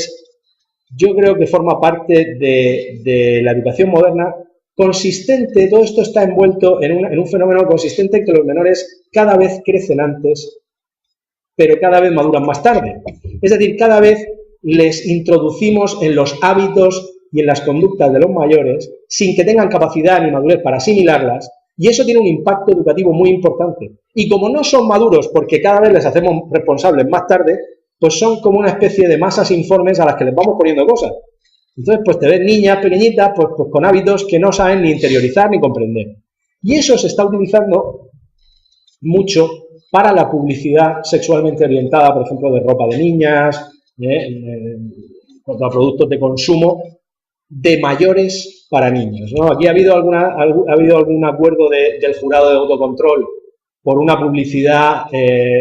yo creo que forma parte de la educación moderna, consistente, todo esto está envuelto en un fenómeno consistente en que los menores cada vez crecen antes, pero cada vez maduran más tarde. Es decir, cada vez les introducimos en los hábitos y en las conductas de los mayores sin que tengan capacidad ni madurez para asimilarlas, y eso tiene un impacto educativo muy importante. Y como no son maduros porque cada vez les hacemos responsables más tarde, pues son como una especie de masas informes a las que les vamos poniendo cosas. Entonces, pues te ves niñas pequeñitas pues con hábitos que no saben ni interiorizar ni comprender. Y eso se está utilizando mucho para la publicidad sexualmente orientada, por ejemplo, de ropa de niñas, contra productos de consumo de mayores para niños, ¿no? Aquí ha habido algún acuerdo del jurado de autocontrol por una publicidad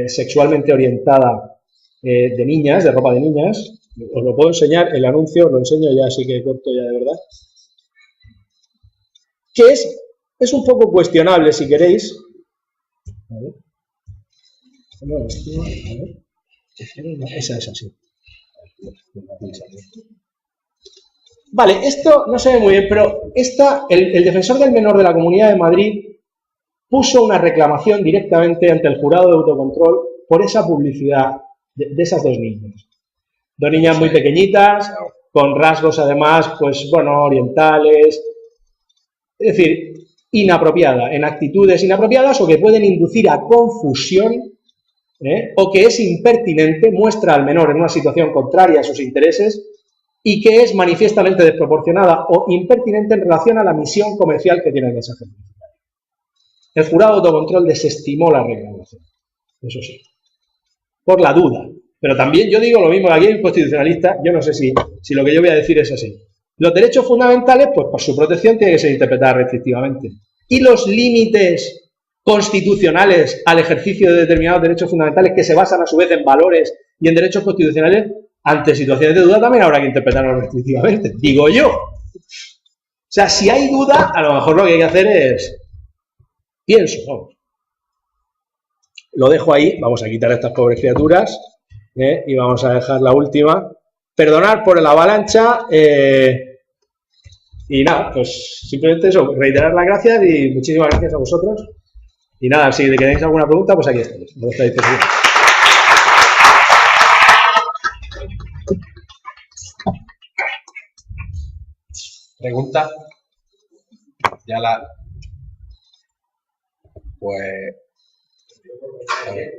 sexualmente orientada de niñas, de ropa de niñas. Os lo puedo enseñar, el anuncio, os lo enseño ya, así que corto ya de verdad. Que es un poco cuestionable, si queréis. A ver. No, esto, a ver. Esa es así. Vale, esto no se ve muy bien, pero el defensor del menor de la Comunidad de Madrid puso una reclamación directamente ante el jurado de autocontrol por esa publicidad de esas dos niñas. Dos niñas muy pequeñitas, con rasgos además, pues bueno, orientales, es decir, inapropiada, en actitudes inapropiadas o que pueden inducir a confusión, o que es impertinente, muestra al menor en una situación contraria a sus intereses y que es manifiestamente desproporcionada o impertinente en relación a la misión comercial que tiene el mensaje publicitario. El jurado de autocontrol desestimó la reclamación, eso sí, por la duda. Pero también yo digo lo mismo, aquí hay un constitucionalista, yo no sé si lo que yo voy a decir es así. Los derechos fundamentales, pues por su protección, tienen que ser interpretados restrictivamente. Y los límites constitucionales al ejercicio de determinados derechos fundamentales que se basan a su vez en valores y en derechos constitucionales, ante situaciones de duda también habrá que interpretarlos restrictivamente, digo yo. O sea, si hay duda, a lo mejor lo que hay que hacer es, pienso, vamos. Lo dejo ahí, vamos a quitar a estas pobres criaturas, y vamos a dejar la última. Perdonar por la avalancha, y nada, pues simplemente eso, reiterar las gracias y muchísimas gracias a vosotros. Y nada, si queréis alguna pregunta, pues aquí estáis. ¿Pregunta? Ya la... Pues... A ver.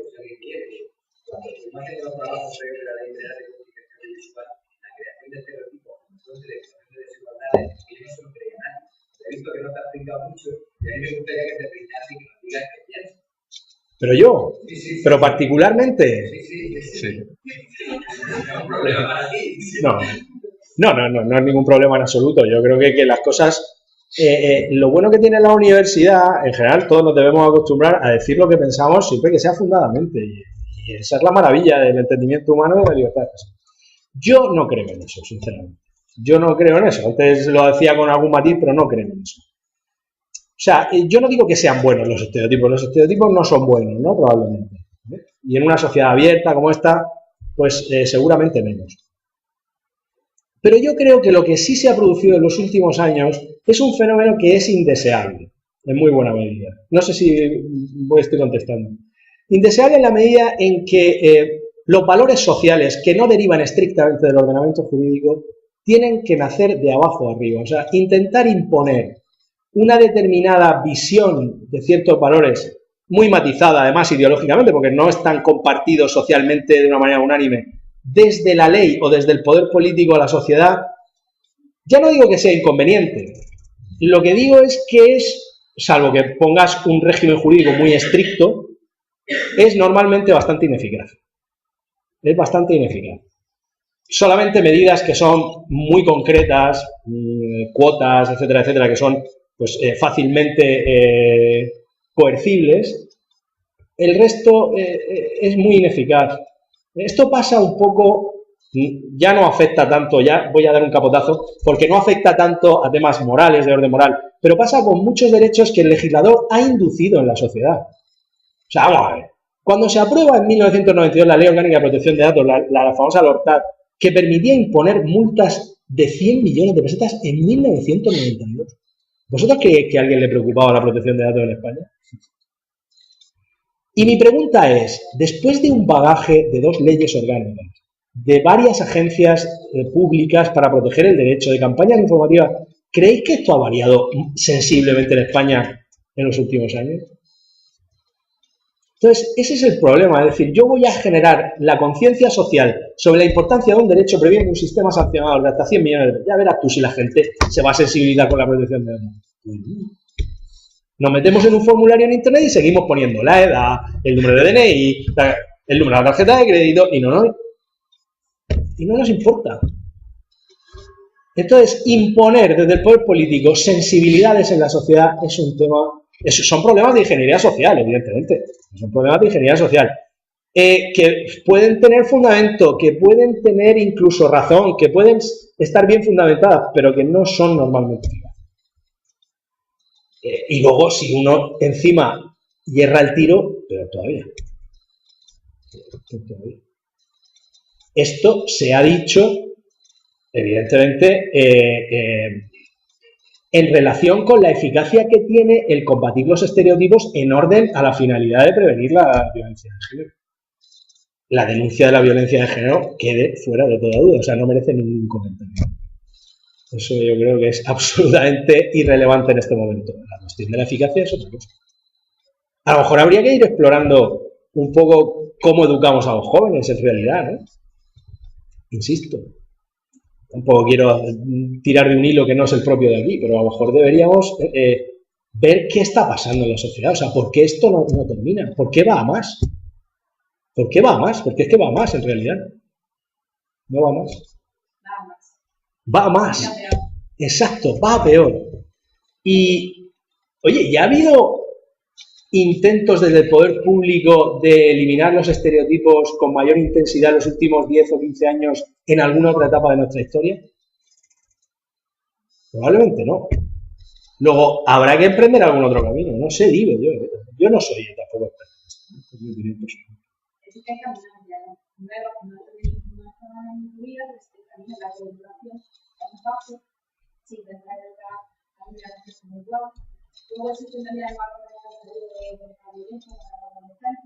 Pero yo, pero particularmente. Sí. No es ningún problema en absoluto. Yo creo que las cosas, lo bueno que tiene la universidad, en general, todos nos debemos acostumbrar a decir lo que pensamos siempre que sea fundadamente. Y esa es la maravilla del entendimiento humano y de la libertad de expresión. Yo no creo en eso, sinceramente. Yo no creo en eso. Antes lo decía con algún matiz, pero no creo en eso. O sea, yo no digo que sean buenos los estereotipos no son buenos, ¿no? Probablemente. Y en una sociedad abierta como esta, pues seguramente menos. Pero yo creo que lo que sí se ha producido en los últimos años es un fenómeno que es indeseable, en muy buena medida. No sé si estoy contestando. Indeseable en la medida en que los valores sociales que no derivan estrictamente del ordenamiento jurídico tienen que nacer de abajo arriba. O sea, intentar imponer una determinada visión de ciertos valores, muy matizada además ideológicamente, porque no están compartidos socialmente de una manera unánime, desde la ley o desde el poder político a la sociedad, ya no digo que sea inconveniente, lo que digo es que salvo que pongas un régimen jurídico muy estricto, es normalmente bastante ineficaz. Es bastante ineficaz. solamente medidas que son muy concretas, cuotas, etcétera, etcétera, que son pues, fácilmente coercibles. El resto es muy ineficaz. Esto pasa un poco, ya no afecta tanto, ya voy a dar un capotazo, porque no afecta tanto a temas morales, de orden moral, pero pasa con muchos derechos que el legislador ha inducido en la sociedad. O sea, vamos a ver. Cuando se aprueba en 1992 la Ley Orgánica de Protección de Datos, la famosa LORTAD, que permitía imponer multas de 100 millones de pesetas en 1992. ¿Vosotros creéis que a alguien le preocupaba la protección de datos en España? Y mi pregunta es, después de un bagaje de 2 leyes orgánicas, de varias agencias públicas para proteger el derecho, de campañas informativas, ¿creéis que esto ha variado sensiblemente en España en los últimos años? Entonces, ese es el problema, es decir, yo voy a generar la conciencia social sobre la importancia de un derecho previendo un sistema sancionador de hasta 100 millones de pesos. Ya verás tú si la gente se va a sensibilizar con la protección de datos. Nos metemos en un formulario en internet y seguimos poniendo la edad, el número de DNI, el número de la tarjeta de crédito y no nos importa. Entonces, imponer desde el poder político sensibilidades en la sociedad es un tema... son problemas de ingeniería social, evidentemente. Son problemas de ingeniería social. Que pueden tener fundamento, que pueden tener incluso razón, que pueden estar bien fundamentadas, pero que no son normalmente eficaces. Y luego, si uno encima hierra el tiro, pero todavía. Esto se ha dicho, evidentemente, en relación con la eficacia que tiene el combatir los estereotipos en orden a la finalidad de prevenir la violencia de género. La denuncia de la violencia de género quede fuera de toda duda, o sea, no merece ningún comentario. Eso yo creo que es absolutamente irrelevante en este momento. La cuestión de la eficacia es otra cosa. A lo mejor habría que ir explorando un poco cómo educamos a los jóvenes en realidad, ¿no? Insisto. Tampoco quiero tirar de un hilo que no es el propio de aquí, pero a lo mejor deberíamos ver qué está pasando en la sociedad. O sea, ¿por qué esto no termina? ¿Por qué va a más? ¿Por qué va a más? Porque es que va a más en realidad. No va a más. Va a más. Exacto, va a peor. Y, oye, ¿ya ha habido intentos desde el poder público de eliminar los estereotipos con mayor intensidad en los últimos 10 o 15 años en alguna otra etapa de nuestra historia? Probablemente no. Luego, habrá que emprender algún otro camino. No sé, digo yo. Yo no soy tampoco experto. Es mi opinión personal. Luego existen también las de la violencia para la adolescencia,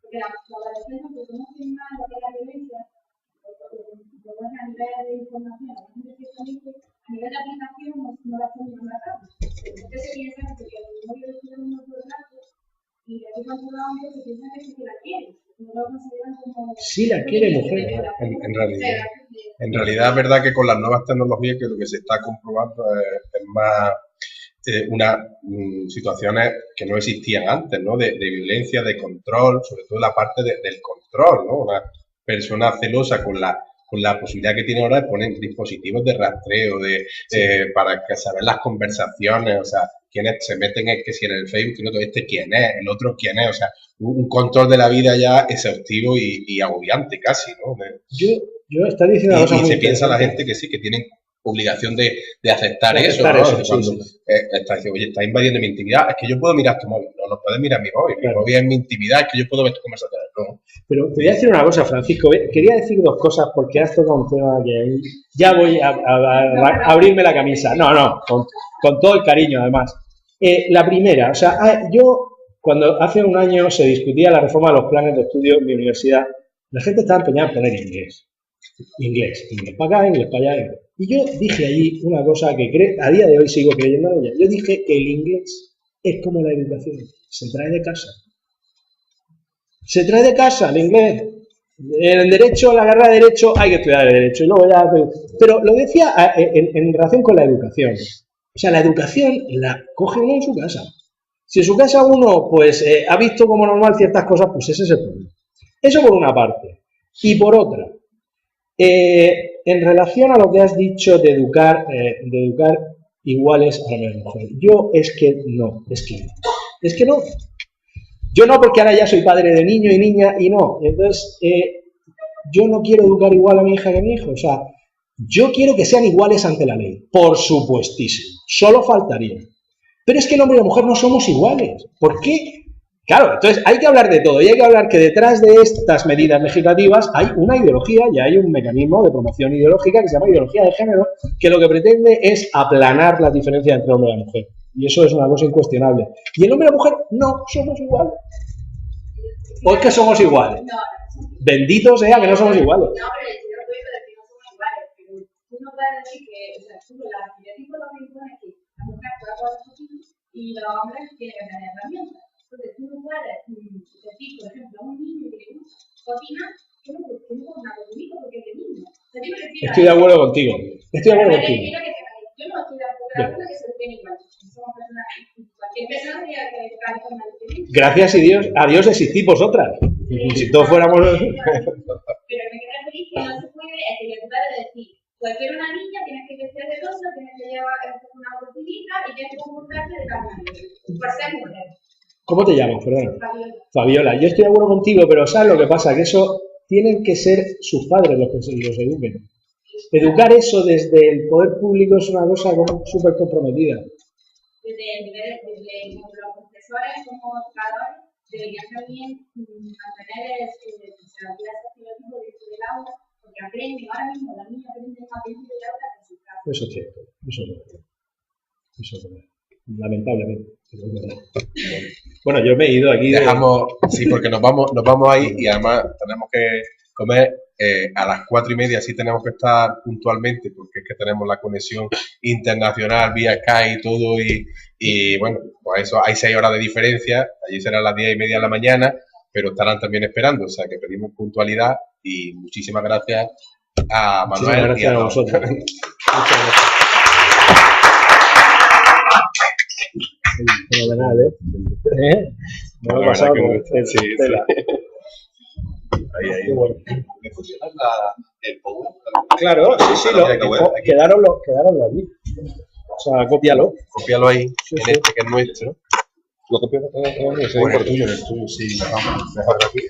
porque la adolescencia que conocen más lo que es la violencia, a nivel de información, a nivel de aplicación no la tienen en la cama. Entonces se piensa que el novio le tiene unos ratos y le digan todo a hombre, se piensa que sí que la quiere. No lo consideran como... Sí la quiere mujer. En realidad es verdad que con las nuevas tecnologías que lo que se está comprobando es más unas situaciones que no existían antes, ¿no? De violencia, de control, sobre todo la parte del control, ¿no? Una persona celosa con la posibilidad que tiene ahora de poner dispositivos de rastreo, para saber las conversaciones, o sea, quienes se meten que si en el Facebook, este quién es, el otro quién es, o sea, un control de la vida ya exhaustivo y agobiante casi, ¿no? Yo está diciendo y se piensa la gente que sí, que tienen obligación de aceptar eso, ¿no? Cuando está diciendo, oye, está invadiendo mi intimidad, es que yo puedo mirar tu móvil, no puedes mirar mi móvil, mi móvil es mi intimidad, es que yo puedo ver tus conversaciones, no. Pero te voy a decir una cosa, Francisco, quería decir 2 cosas porque has tocado un tema que ya voy a abrirme la camisa, con todo el cariño además. La primera, o sea, yo cuando hace un año se discutía la reforma de los planes de estudio en mi universidad, la gente estaba empeñada en poner inglés para acá, inglés para allá, Y yo dije allí una cosa que a día de hoy sigo creyendo en ella. Yo dije que el inglés es como la educación, se trae de casa. Se trae de casa el inglés. En el derecho, la carrera de derecho, hay que estudiar el derecho. Y luego ya, pero lo decía en relación con la educación. O sea, la educación la coge uno en su casa. Si en su casa uno pues ha visto como normal ciertas cosas, pues ese es el problema. Eso por una parte. Y por otra, En relación a lo que has dicho de educar iguales a la mujer, yo es que no. Yo no, porque ahora ya soy padre de niño y niña y no. Entonces, yo no quiero educar igual a mi hija que a mi hijo. O sea, yo quiero que sean iguales ante la ley, por supuestísimo. Solo faltaría. Pero es que el hombre y la mujer no somos iguales. ¿Por qué? Claro, entonces hay que hablar de todo y hay que hablar que detrás de estas medidas legislativas hay una ideología y hay un mecanismo de promoción ideológica que se llama ideología de género, que lo que pretende es aplanar las diferencias entre el hombre y la mujer. Y eso es una cosa incuestionable. Y el hombre y la mujer no somos iguales. ¿O es que somos iguales? Bendito sea que no somos iguales. No, pero yo no puedo decir que no somos iguales, pero tú no puedes decir que, o sea, tú la actividad lo que impone es que la mujer pueda jugar a sus hijos y los hombres tienen que tener herramientas. Entonces tú no puedes decir, por ejemplo, a un niño que le gusta cocinar, que no puede cocinar con tu hijo porque es de niño. Estoy de acuerdo contigo. Estoy de acuerdo contigo. Yo no estoy de acuerdo con que se tiene igual. Somos personas, cualquier persona tiene que educar de forma diferente. Gracias a Dios existís vosotras. Si todos fuéramos... Pero me queda feliz que no se puede estereotipar de decir, pues que eres una niña, tienes que vestir de rosa, tienes que llevar una cortinita y tienes que comportarte de tal manera, por ser mujer. ¿Cómo te llamas? Perdón. Fabiola. Fabiola. Yo estoy de acuerdo contigo, pero ¿sabes lo que pasa? Que eso tienen que ser sus padres los que los eduquen. Educar eso desde el poder público es una cosa súper comprometida. Desde los profesores como educadores deberían también mantener las actividades dentro del aula, porque aprenden ahora mismo, los niños aprenden más dentro del aula que en su casa. Eso es cierto, eso es verdad. Eso es verdad. Lamentablemente. Bueno, yo me he ido aquí. Sí, porque nos vamos ahí y además tenemos que comer a las 4:30, así tenemos que estar puntualmente, porque es que tenemos la conexión internacional vía Skype y todo, y bueno, pues eso, hay 6 horas de diferencia, allí serán las 10:30 de la mañana, pero estarán también esperando, o sea que pedimos puntualidad y muchísimas gracias a Manuel. Muchísimas gracias a vosotros. Muchas gracias. Fenomenal, ¿eh? Me lo he pasado con sí. Ahí. Bueno. ¿Me funcionas el power? Claro, sí, quedaron allí. O sea, cópialo. Cópialo ahí, Sí, en sí. este que es nuestro. Lo copio en Por el tuyo, sí, mejor aquí.